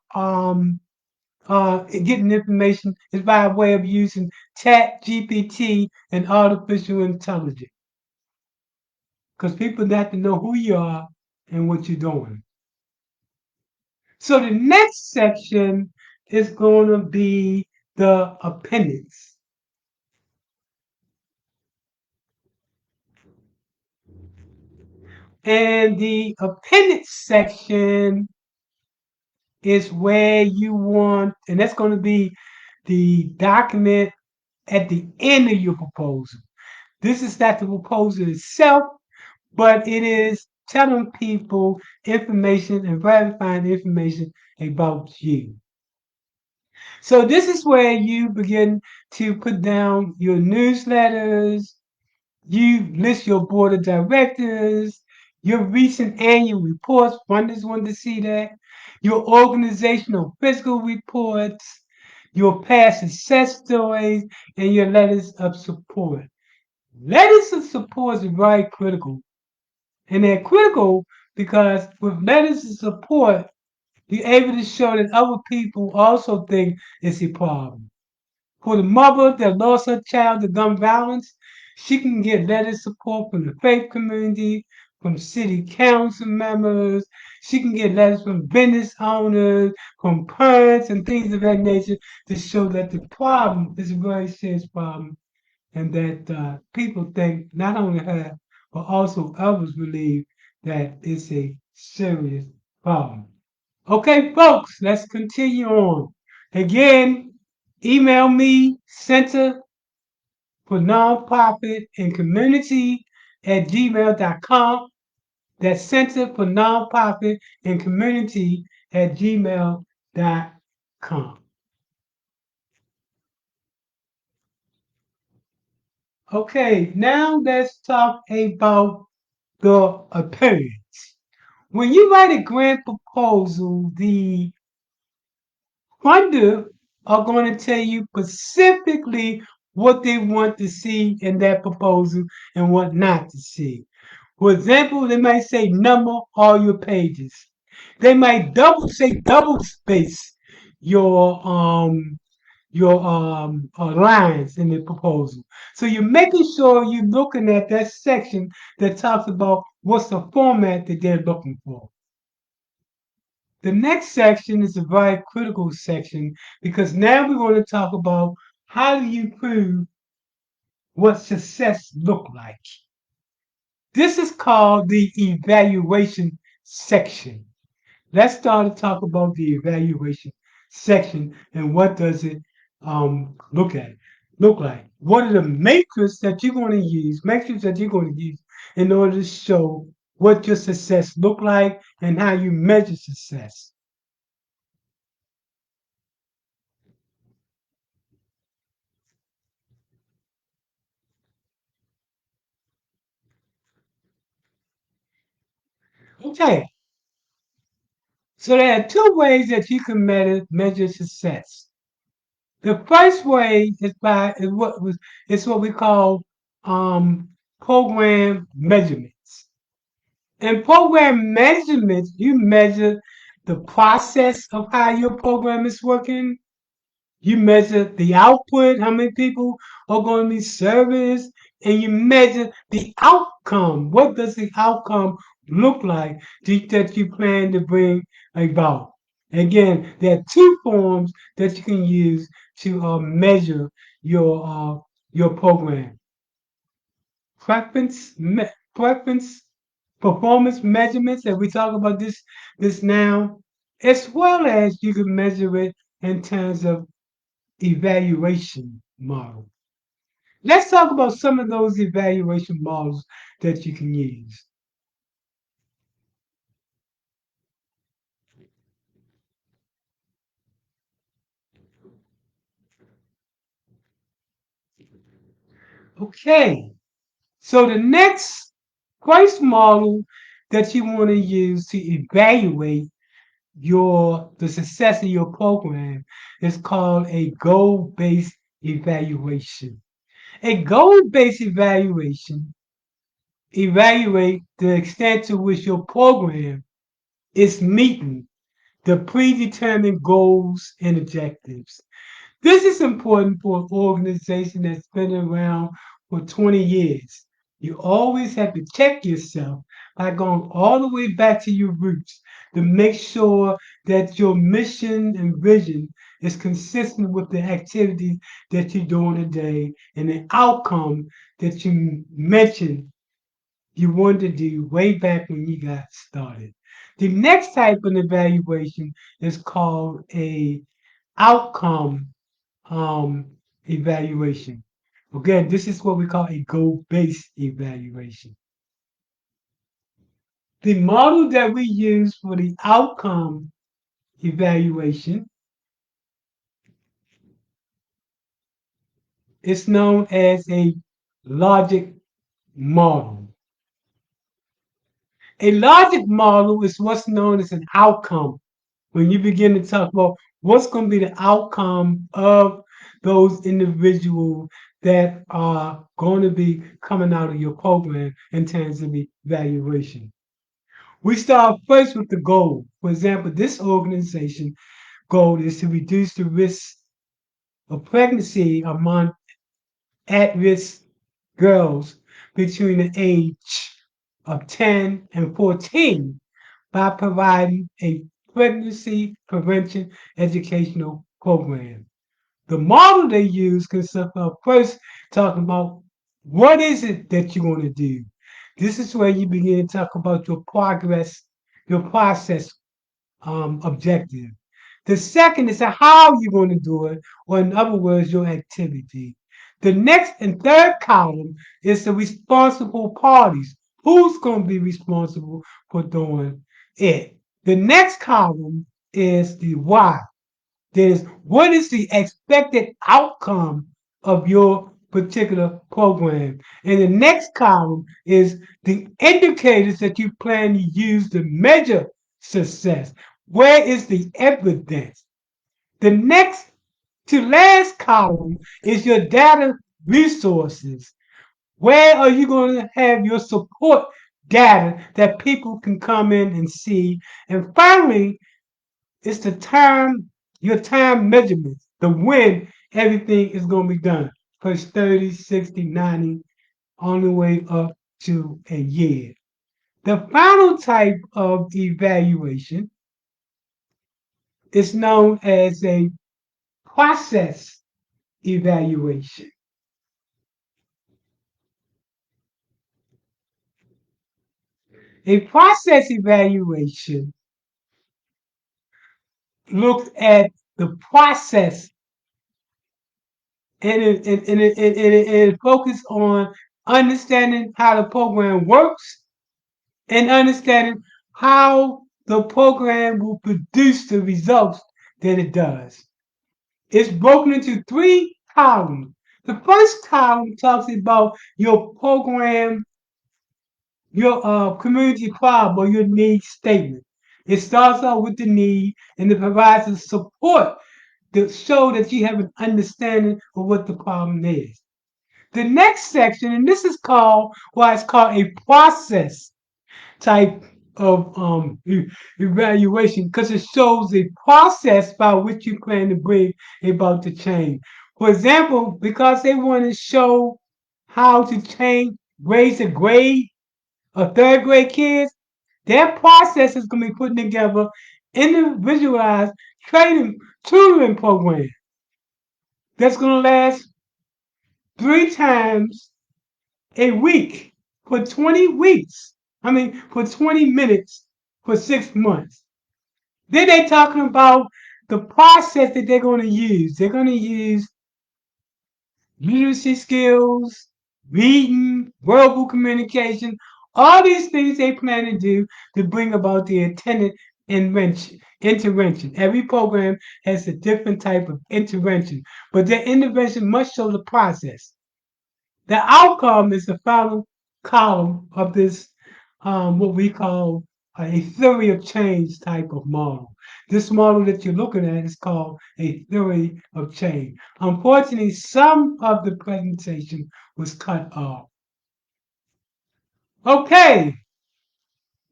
getting information is by way of using Chat GPT and artificial intelligence. Because people have to know who you are and what you're doing. So the next section is going to be the appendix. And the appendix section is where you want, and that's going to be the document at the end of your proposal. This is not the proposal itself, but it is telling people information and verifying information about you. So this is where you begin to put down your newsletters, you list your board of directors, your recent annual reports, funders want to see that, your organizational fiscal reports, your past success stories, and your letters of support. Letters of support is very critical. And they're critical because with letters of support, you're able to show that other people also think it's a problem. For the mother that lost her child to gun violence, she can get letters of support from the faith community, from city council members. She can get letters from business owners, from parents, and things of that nature to show that the problem is a very serious problem and that people think not only her, but also others believe that it's a serious problem. Okay, folks, let's continue on. Again, email me, Center for Nonprofit and Community at gmail.com. That's Center for Nonprofit and Community at gmail.com. Okay, now let's talk about the appearance. When you write a grant proposal, the funder are going to tell you specifically what they want to see in that proposal and what not to see. For example, they might say number all your pages. They might double space your lines in the proposal. So you're making sure you're looking at that section that talks about what's the format that they're looking for. The next section is a very critical section because now we're going to talk about how do you prove what success look like. This is called the evaluation section. Let's start to talk about the evaluation section and what does it look like. What are the matrices that you're going to use, in order to show what your success look like and how you measure success. Okay, so there are two ways that you can measure success. The first way is what we call program measurements. In program measurements, you measure the process of how your program is working. You measure the output, how many people are going to be serviced, and you measure the outcome. What does the outcome look like that you plan to bring about? Again, there are two forms that you can use to measure your program. Preference, performance measurements, and we talk about this now, as well as you can measure it in terms of evaluation model. Let's talk about some of those evaluation models that you can use. Okay, so the next price model that you want to use to evaluate the success of your program is called a goal-based evaluation. A goal-based evaluation evaluate the extent to which your program is meeting the predetermined goals and objectives. This is important for an organization that's been around for 20 years. You always have to check yourself by going all the way back to your roots to make sure that your mission and vision is consistent with the activities that you're doing today and the outcome that you mentioned you wanted to do way back when you got started. The next type of evaluation is called a outcome evaluation. Again, this is what we call a goal-based evaluation. The model that we use for the outcome evaluation is known as a logic model. A logic model is what's known as an outcome. When you begin to talk about what's going to be the outcome of those individuals that are going to be coming out of your program in terms of evaluation. We start first with the goal. For example, this organization goal is to reduce the risk of pregnancy among at-risk girls between the age of 10 and 14 by providing a pregnancy prevention educational program. The model they use consists of first talking about what is it that you want to do. This is where you begin to talk about your progress, your process objective. The second is how you're going to do it, or in other words, your activity. The next and third column is the responsible parties. Who's going to be responsible for doing it? The next column is the why. There's what is the expected outcome of your particular program. And the next column is the indicators that you plan to use to measure success. Where is the evidence? The next to last column is your data resources. Where are you going to have your support data that people can come in and see? And finally, it's the time, your time measurements, the when everything is going to be done. First 30, 60, 90, on the way up to a year. The final type of evaluation is known as a process evaluation. A process evaluation looks at the process and it focuses on understanding how the program works and understanding how the program will produce the results that it does. It's broken into three columns. The first column talks about your program, your community problem or your need statement. It starts out with the need and it provides the support to show that you have an understanding of what the problem is. The next section, and this is called why it's called a process type of evaluation, because it shows the process by which you plan to bring about the change. For example, because they want to show how to change, raise a grade of third grade kids, their process is going to be putting together individualized training tutoring program that's going to last 3 times a week for 20 weeks. I mean, for 20 minutes for 6 months. Then they're talking about the process that they're going to use. They're going to use literacy skills, reading, verbal communication, all these things they plan to do to bring about the intended intervention. Every program has a different type of intervention, but their intervention must show the process. The outcome is the final column of this, what we call a theory of change type of model. This model that you're looking at is called a theory of change. Unfortunately, some of the presentation was cut off. Okay,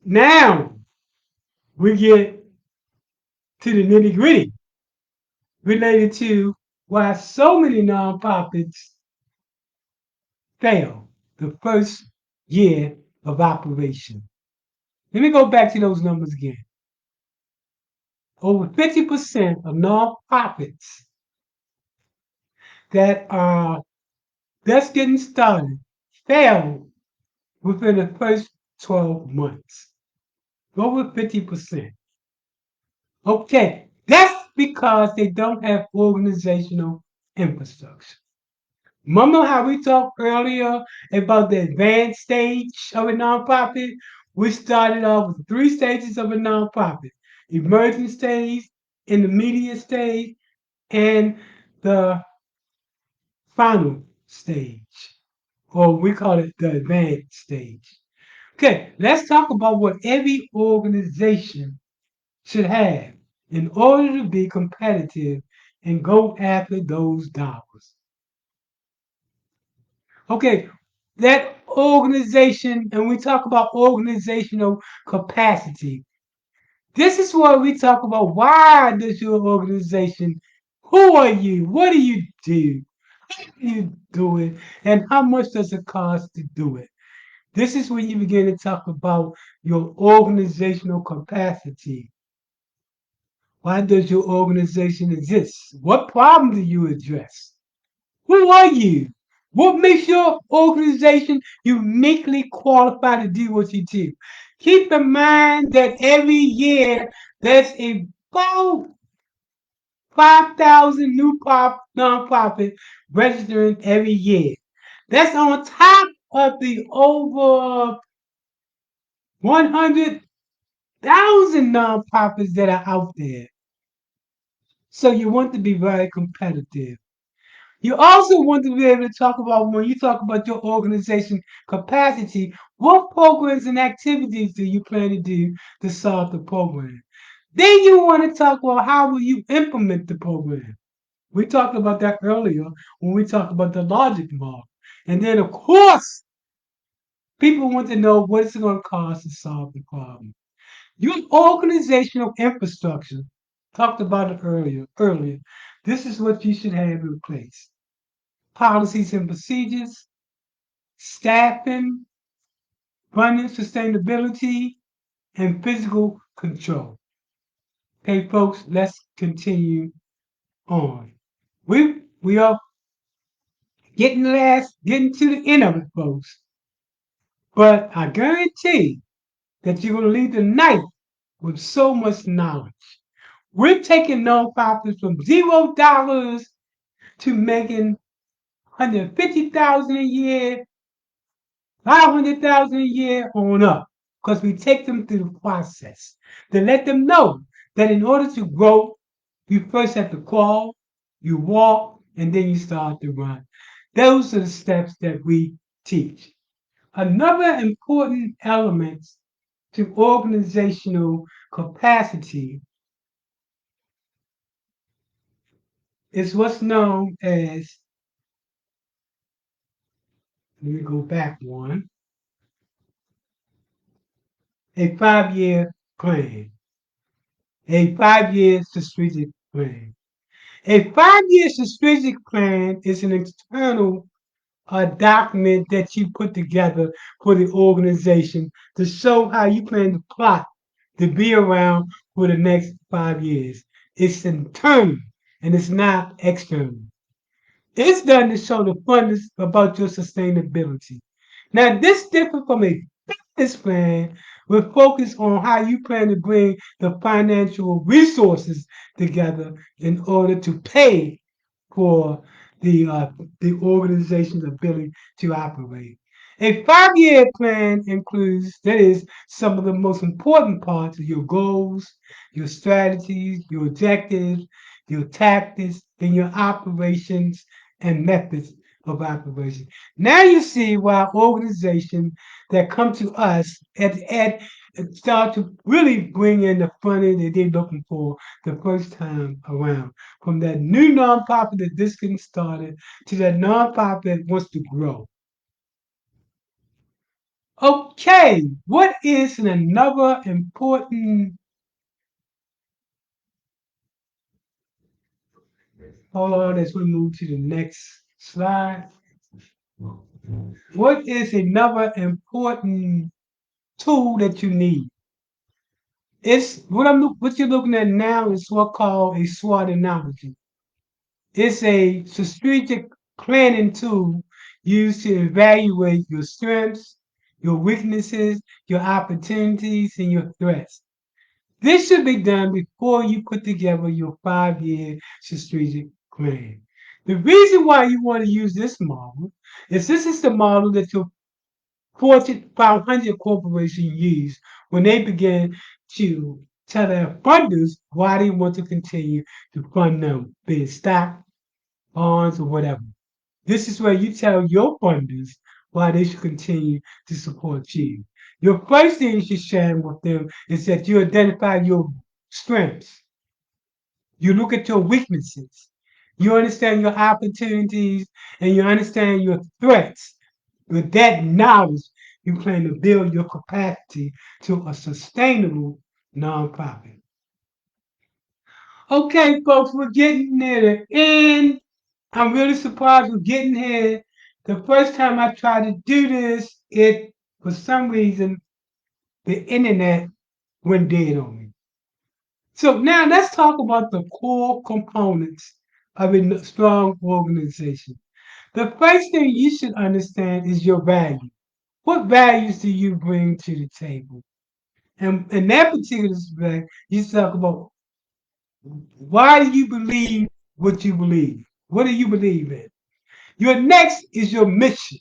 now we get to the nitty gritty related to why so many nonprofits fail the first year of operation. Let me go back to those numbers again. Over 50% of nonprofits that are just getting started fail within the first 12 months. Over 50%. Okay, that's because they don't have organizational infrastructure. Remember how we talked earlier about the advanced stage of a nonprofit? We started off with 3 stages of a nonprofit: emerging stage, intermediate stage, and the final stage, or we call it the advanced stage. Okay, let's talk about what every organization should have in order to be competitive and go after those dollars. Okay, that organization, and we talk about organizational capacity. This is what we talk about. Why does your organization, who are you? What do you do? How do you do it? And how much does it cost to do it? This is when you begin to talk about your organizational capacity. Why does your organization exist? What problem do you address? Who are you? What makes your organization uniquely qualified to do what you do? Keep in mind that every year there's about 5,000 new nonprofits registering every year. That's on top of the over 100,000 nonprofits that are out there. So you want to be very competitive. You also want to be able to talk about, when you talk about your organization capacity, what programs and activities do you plan to do to solve the program? Then you want to talk about how will you implement the program. We talked about that earlier when we talked about the logic model. And then, of course, people want to know what it's going to cost to solve the problem. Your organizational infrastructure, talked about it earlier. This is what you should have in place: policies and procedures, staffing, funding sustainability, and physical control. Okay, folks, let's continue on. We are getting to the end of it, folks. But I guarantee that you're gonna leave the night with so much knowledge. We're taking nonprofits from $0 to making 150,000 a year, 500,000 a year on up, because we take them through the process to let them know that in order to grow, you first have to crawl, you walk, and then you start to run. Those are the steps that we teach. Another important element to organizational capacity is what's known as, let me go back one, a 5 year plan, a 5 year strategic plan. A 5 year strategic plan is an external document that you put together for the organization to show how you plan to plot to be around for the next 5 years. It's internal and it's not external. It's done to show the funness about your sustainability. Now, this differs from a business plan with focus on how you plan to bring the financial resources together in order to pay for the organization's ability to operate. A 5 year plan includes, that is, some of the most important parts of your goals, your strategies, your objectives, your tactics, and your operations and methods of operation. Now you see why organizations that come to us at start to really bring in the funding that they're looking for the first time around. From that new nonprofit that this getting started to that nonprofit that wants to grow. Okay, what is another important, hold on as we move to the next slide. What is another important tool that you need? It's what you're looking at now is what called a SWOT analogy. It's a strategic planning tool used to evaluate your strengths, your weaknesses, your opportunities, and your threats. This should be done before you put together your 5-year strategic plan. The reason why you want to use this model is this is the model that your Fortune 500 corporation used when they began to tell their funders why they want to continue to fund them, be it stock, bonds, or whatever. This is where you tell your funders why they should continue to support you. Your first thing you should share with them is that you identify your strengths. You look at your weaknesses. You understand your opportunities and you understand your threats. With that knowledge, you plan to build your capacity to a sustainable nonprofit. Okay, folks, we're getting near the end. I'm really surprised we're getting here. The first time I tried to do this, it for some reason the internet went dead on me. So now let's talk about the core components of a strong organization. The first thing you should understand is your value. What values do you bring to the table? And in that particular respect, you talk about why do you believe what you believe? What do you believe in? Your next is your mission.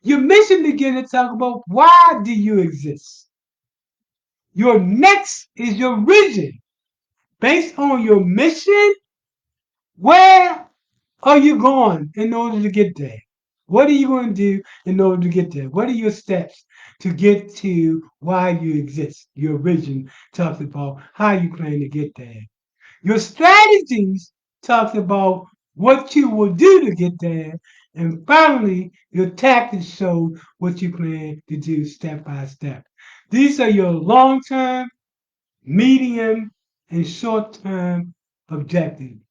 Your mission begins to talk about why do you exist? Your next is your vision. Based on your mission, where are you going in order to get there? What are you going to do in order to get there? What are your steps to get to why you exist? Your vision talks about how you plan to get there. Your strategies talks about what you will do to get there. And finally, your tactics show what you plan to do step by step. These are your long-term, medium, and short-term objectives.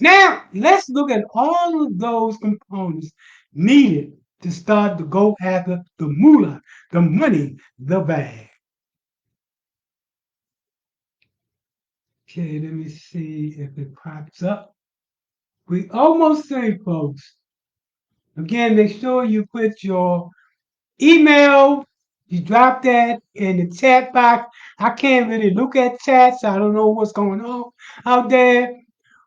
Now, let's look at all of those components needed to start to go after the moolah, the money, the bag. Okay, let me see if it pops up. We almost there, folks. Again, make sure you put your email, you drop that in the chat box. I can't really look at chats. So I don't know what's going on out there.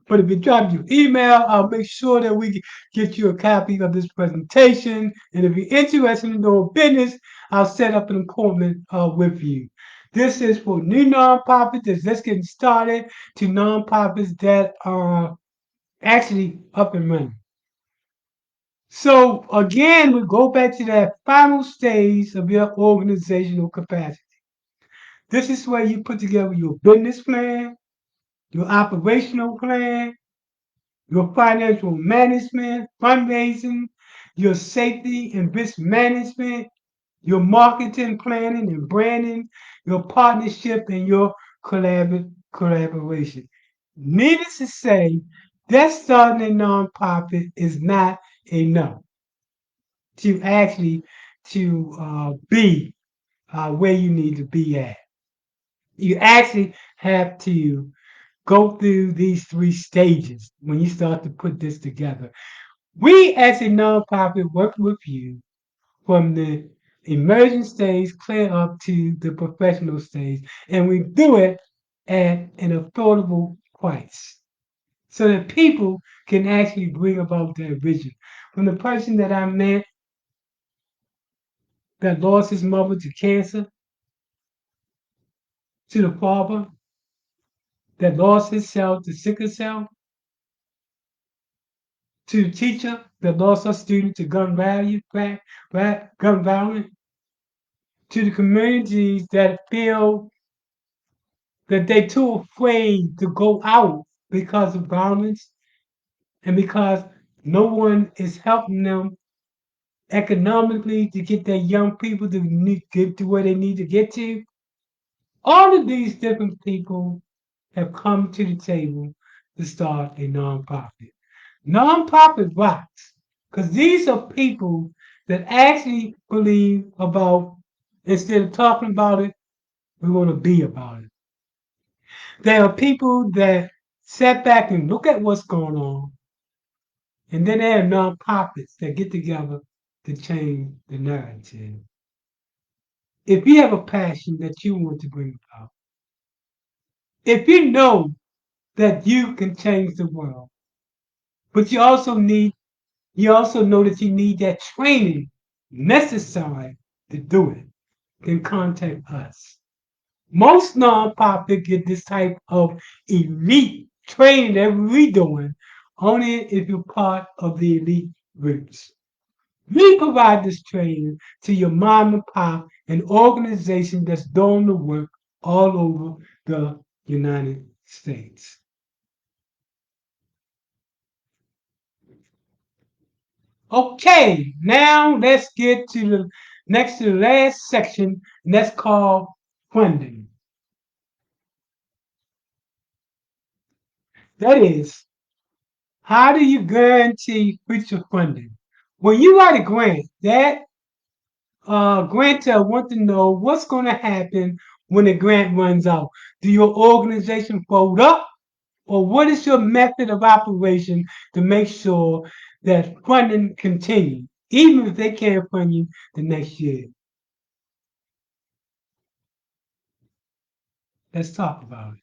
But if you drop your email, I'll make sure that we get you a copy of this presentation. And if you're interested in doing business, I'll set up an appointment with you. This is for new nonprofits that's just getting started to nonprofits that are actually up and running. So again, we go back to that final stage of your organizational capacity. This is where you put together your business plan, your operational plan, your financial management, fundraising, your safety and risk management, your marketing planning and branding, your partnership, and your collaboration. Needless to say, that starting a nonprofit is not enough to actually to be where you need to be at. You actually have to go through these 3 stages when you start to put this together. We as a nonprofit work with you from the emerging stage clear up to the professional stage, and we do it at an affordable price so that people can actually bring about their vision. From the person that I met that lost his mother to cancer, to the father that lost himself to sickle cell, to the teacher that lost her student to gun violence, to the communities that feel that they're too afraid to go out because of violence and because no one is helping them economically to get their young people to get to where they need to get to. All of these different people have come to the table to start a nonprofit. Nonprofit rocks because these are people that actually believe about, instead of talking about it, we want to be about it. There are people that sit back and look at what's going on, and then there are nonprofits that get together to change the narrative. If you have a passion that you want to bring about, if you know that you can change the world, but you also know that you need that training necessary to do it, then contact us. Most nonprofits get this type of elite training that we're doing only if you're part of the elite groups. We provide this training to your mom and pop and organization that's doing the work all over the United States. Okay, now let's get to the next to the last section, and that's called funding. That is, how do you guarantee future funding? When you write a grant, that grantor want to know what's going to happen when the grant runs out. Do your organization fold up, or what is your method of operation to make sure that funding continues, even if they can't fund you the next year? Let's talk about it.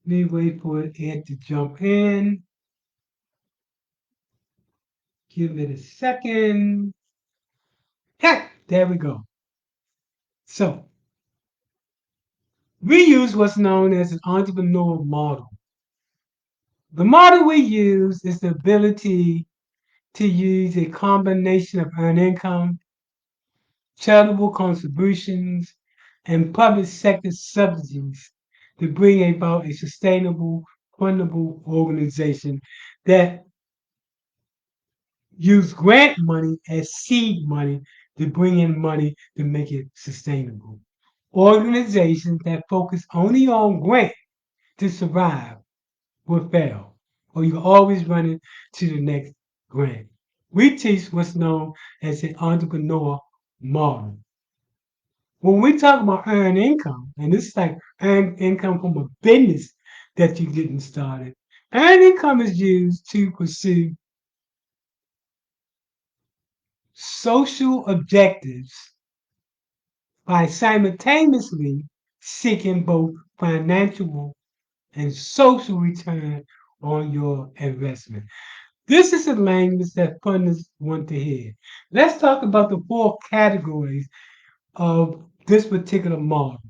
Let me wait for it to jump in. Give it a second. Heck, there we go. So, we use what's known as an entrepreneurial model. The model we use is the ability to use a combination of earned income, charitable contributions, and public sector subsidies to bring about a sustainable, fundable organization that use grant money as seed money to bring in money to make it sustainable. Organizations that focus only on grant to survive will fail, or you're always running to the next grant. We teach what's known as an entrepreneur model. When we talk about earned income, and this is like earned income from a business that you're getting started, earned income is used to pursue social objectives by simultaneously seeking both financial and social return on your investment. This is the language that funders want to hear. Let's talk about the four categories of this particular model.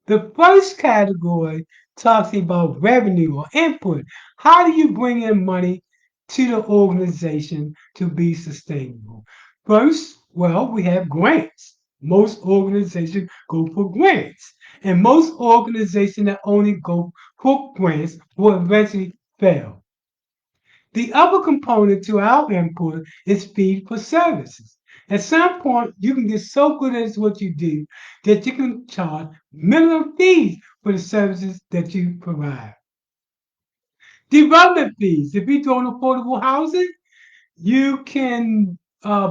The first category talks about revenue or input. How do you bring in money to the organization to be sustainable? First, well, we have grants. Most organizations go for grants. And most organizations that only go for grants will eventually fail. The other component to our input is fee for services. At some point, you can get so good at what you do that you can charge minimum fees for the services that you provide. Development fees. If you're doing affordable housing, you can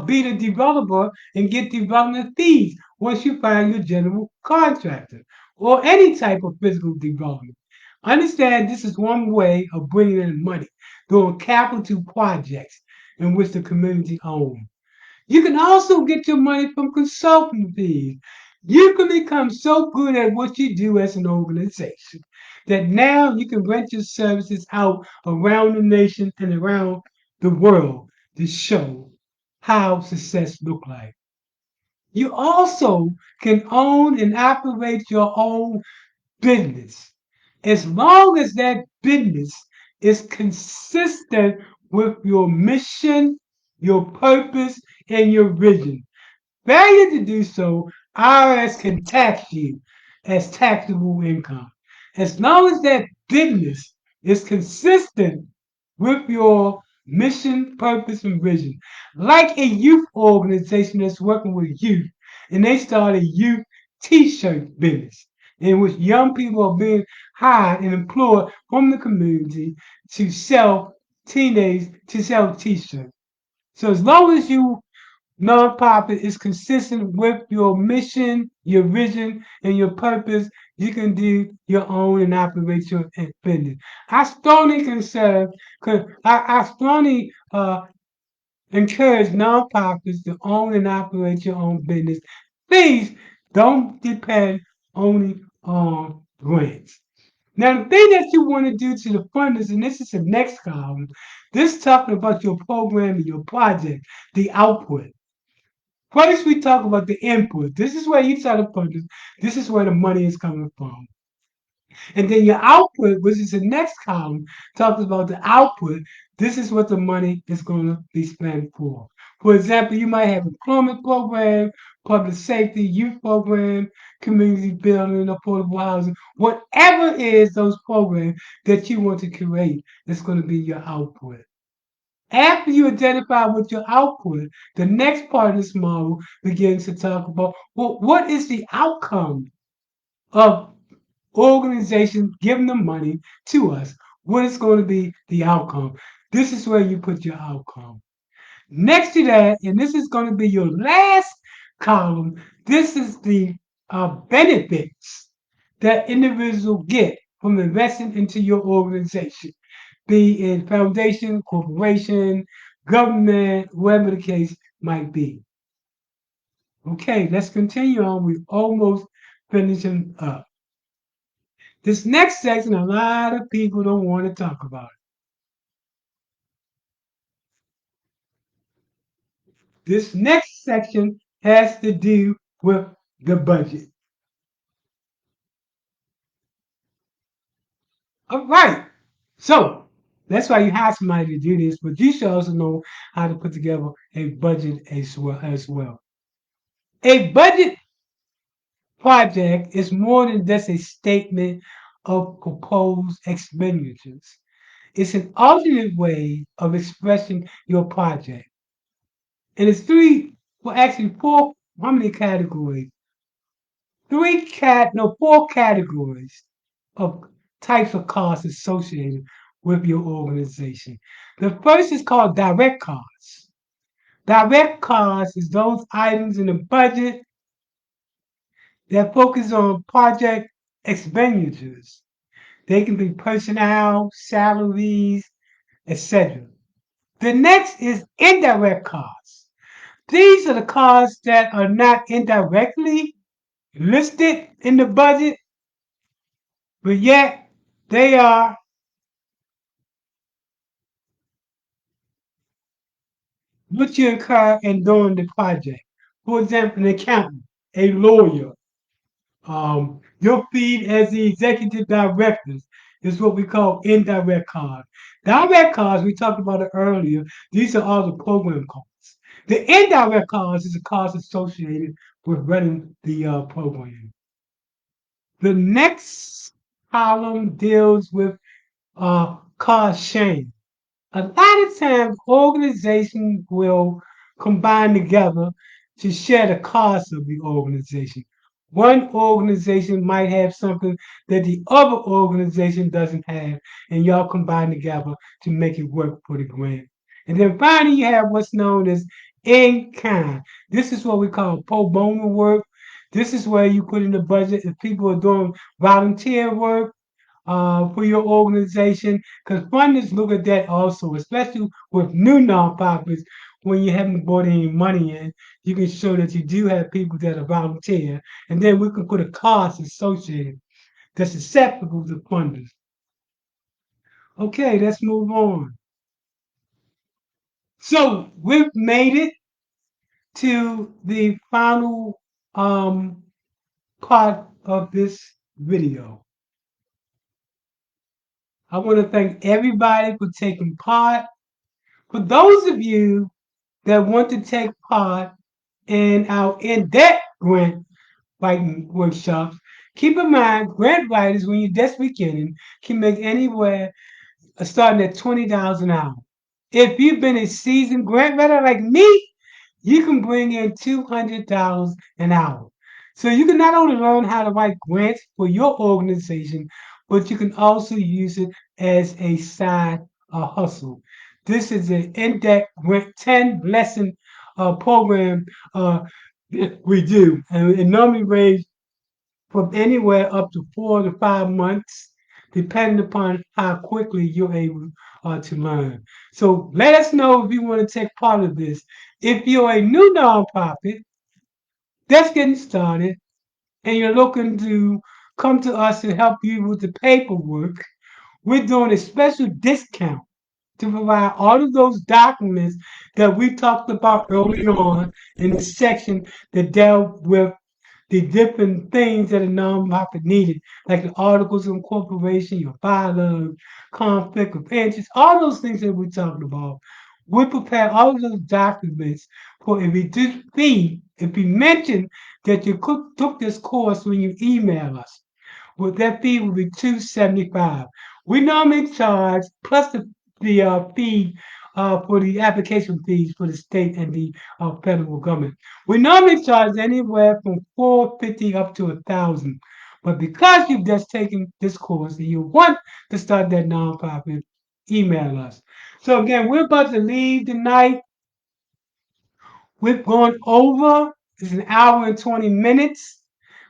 be the developer and get development fees once you find your general contractor or any type of physical development. Understand this is one way of bringing in money, doing capital projects in which the community owns. You can also get your money from consulting fees. You can become so good at what you do as an organization that now you can rent your services out around the nation and around the world to show how success look like. You also can own and operate your own business. as long as that business is consistent with your mission, your purpose, and your vision. Failure to do so, IRS can tax you as taxable income. As long as that business is consistent with your mission, purpose, and vision. Like a youth organization that's working with youth, and they start a youth t-shirt business in which young people are being hired and employed from the community to sell t-shirts. So as long as you nonprofit is consistent with your mission, your vision, and your purpose, you can do your own and operate your business. I strongly I strongly encourage nonprofits to own and operate your own business. Please don't depend only on grants. Now, the thing that you want to do to the funders, and this is the next column, this talking about your program and your project, the output. First, we talk about the input. This is where you tell the funders, this is where the money is coming from. And then your output, which is the next column, talks about the output. This is what the money is going to be spent for. For example, you might have employment program, public safety, youth program, community building, affordable housing, whatever it is those programs that you want to create, is going to be your output. After you identify with your output, the next part of this model begins to talk about, well, what is the outcome of organizations giving the money to us? What is going to be the outcome? This is where you put your outcome. Next to that, and this is going to be your last column, this is the benefits that individuals get from investing into your organization, be it foundation, corporation, government, whatever the case might be. Okay, let's continue on. We're almost finishing up. This next section, a lot of people don't want to talk about it. This next section has to do with the budget. All right. So that's why you hire somebody to do this, but you should also know how to put together a budget as well. A budget project is more than just a statement of proposed expenditures. It's an alternate way of expressing your project. And it's four, how many categories? Four categories of types of costs associated with your organization. The first is called direct costs. Direct costs is those items in the budget that focus on project expenditures. They can be personnel, salaries, etc. The next is indirect costs. These are the costs that are not indirectly listed in the budget, but yet they are what you incur in doing the project. For example, an accountant, a lawyer, your fee as the executive directors is what we call indirect costs. Direct costs, we talked about it earlier, these are all the program costs. The indirect cost is the cost associated with running the program. The next column deals with cost sharing. A lot of times organizations will combine together to share the cost of the organization. One organization might have something that the other organization doesn't have, and y'all combine together to make it work for the grant. And then finally, you have what's known as in kind. This is what we call pro bono work. This is where you put in the budget if people are doing volunteer work for your organization, because funders look at that also, especially with new nonprofits. When you haven't brought any money in, you can show that you do have people that are volunteer, and then we can put a cost associated that's acceptable to funders. Okay, let's move on. So we've made it to the final part of this video. I want to thank everybody for taking part. For those of you that want to take part in our in-depth grant writing workshops, keep in mind grant writers, when you're just beginning, can make anywhere starting at $20 an hour. If you've been a seasoned grant writer like me, you can bring in $200 an hour. So you can not only learn how to write grants for your organization, but you can also use it as a side hustle. This is an in-depth grant 10 lesson program we do, and it normally ranges from anywhere up to 4 to 5 months, depending upon how quickly you're able to learn. So let us know if you want to take part of this. If you're a new nonprofit that's getting started and you're looking to come to us and help you with the paperwork, we're doing a special discount to provide all of those documents that we talked about early on in the section that dealt with the different things that a nonprofit needed, like the articles of incorporation, your bylaws, conflict of interest, all those things that we talked about. We prepare all of those documents for a reduced fee if you mention that you took this course when you email us. Well, that fee will be $275. We normally charge plus the fee for the application fees for the state and the federal government. We normally charge anywhere from $450 up to $1,000. But because you've just taken this course and you want to start that nonprofit, email us. So again, we're about to leave tonight. We've gone over. It's an hour and 20 minutes.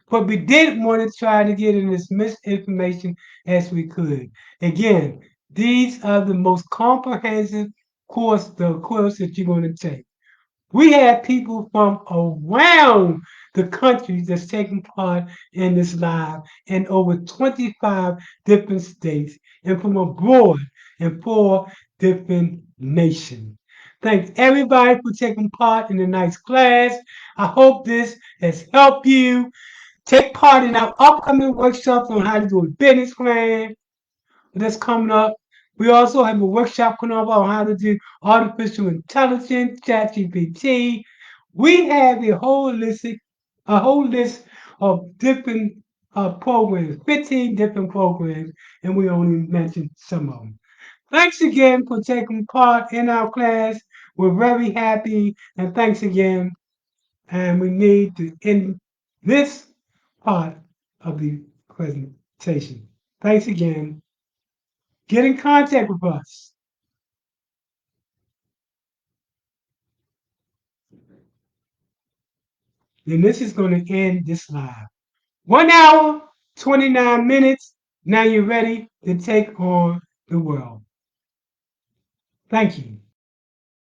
But we did want to try to get in as much information as we could. Again, these are the most comprehensive the course that you're going to take. We have people from around the country that's taking part in this live in over 25 different states and from abroad in 4 different nations. Thanks everybody for taking part in the nice class. I hope this has helped you. Take part in our upcoming workshops on how to do a business plan that's coming up. We also have a workshop coming up on how to do artificial intelligence, ChatGPT. We have a whole list of different programs, 15 different programs, and we only mentioned some of them. Thanks again for taking part in our class. We're very happy, and thanks again. And we need to end this part of the presentation. Thanks again. Get in contact with us. And this is going to end this live. 1 hour, 29 minutes. Now you're ready to take on the world. Thank you.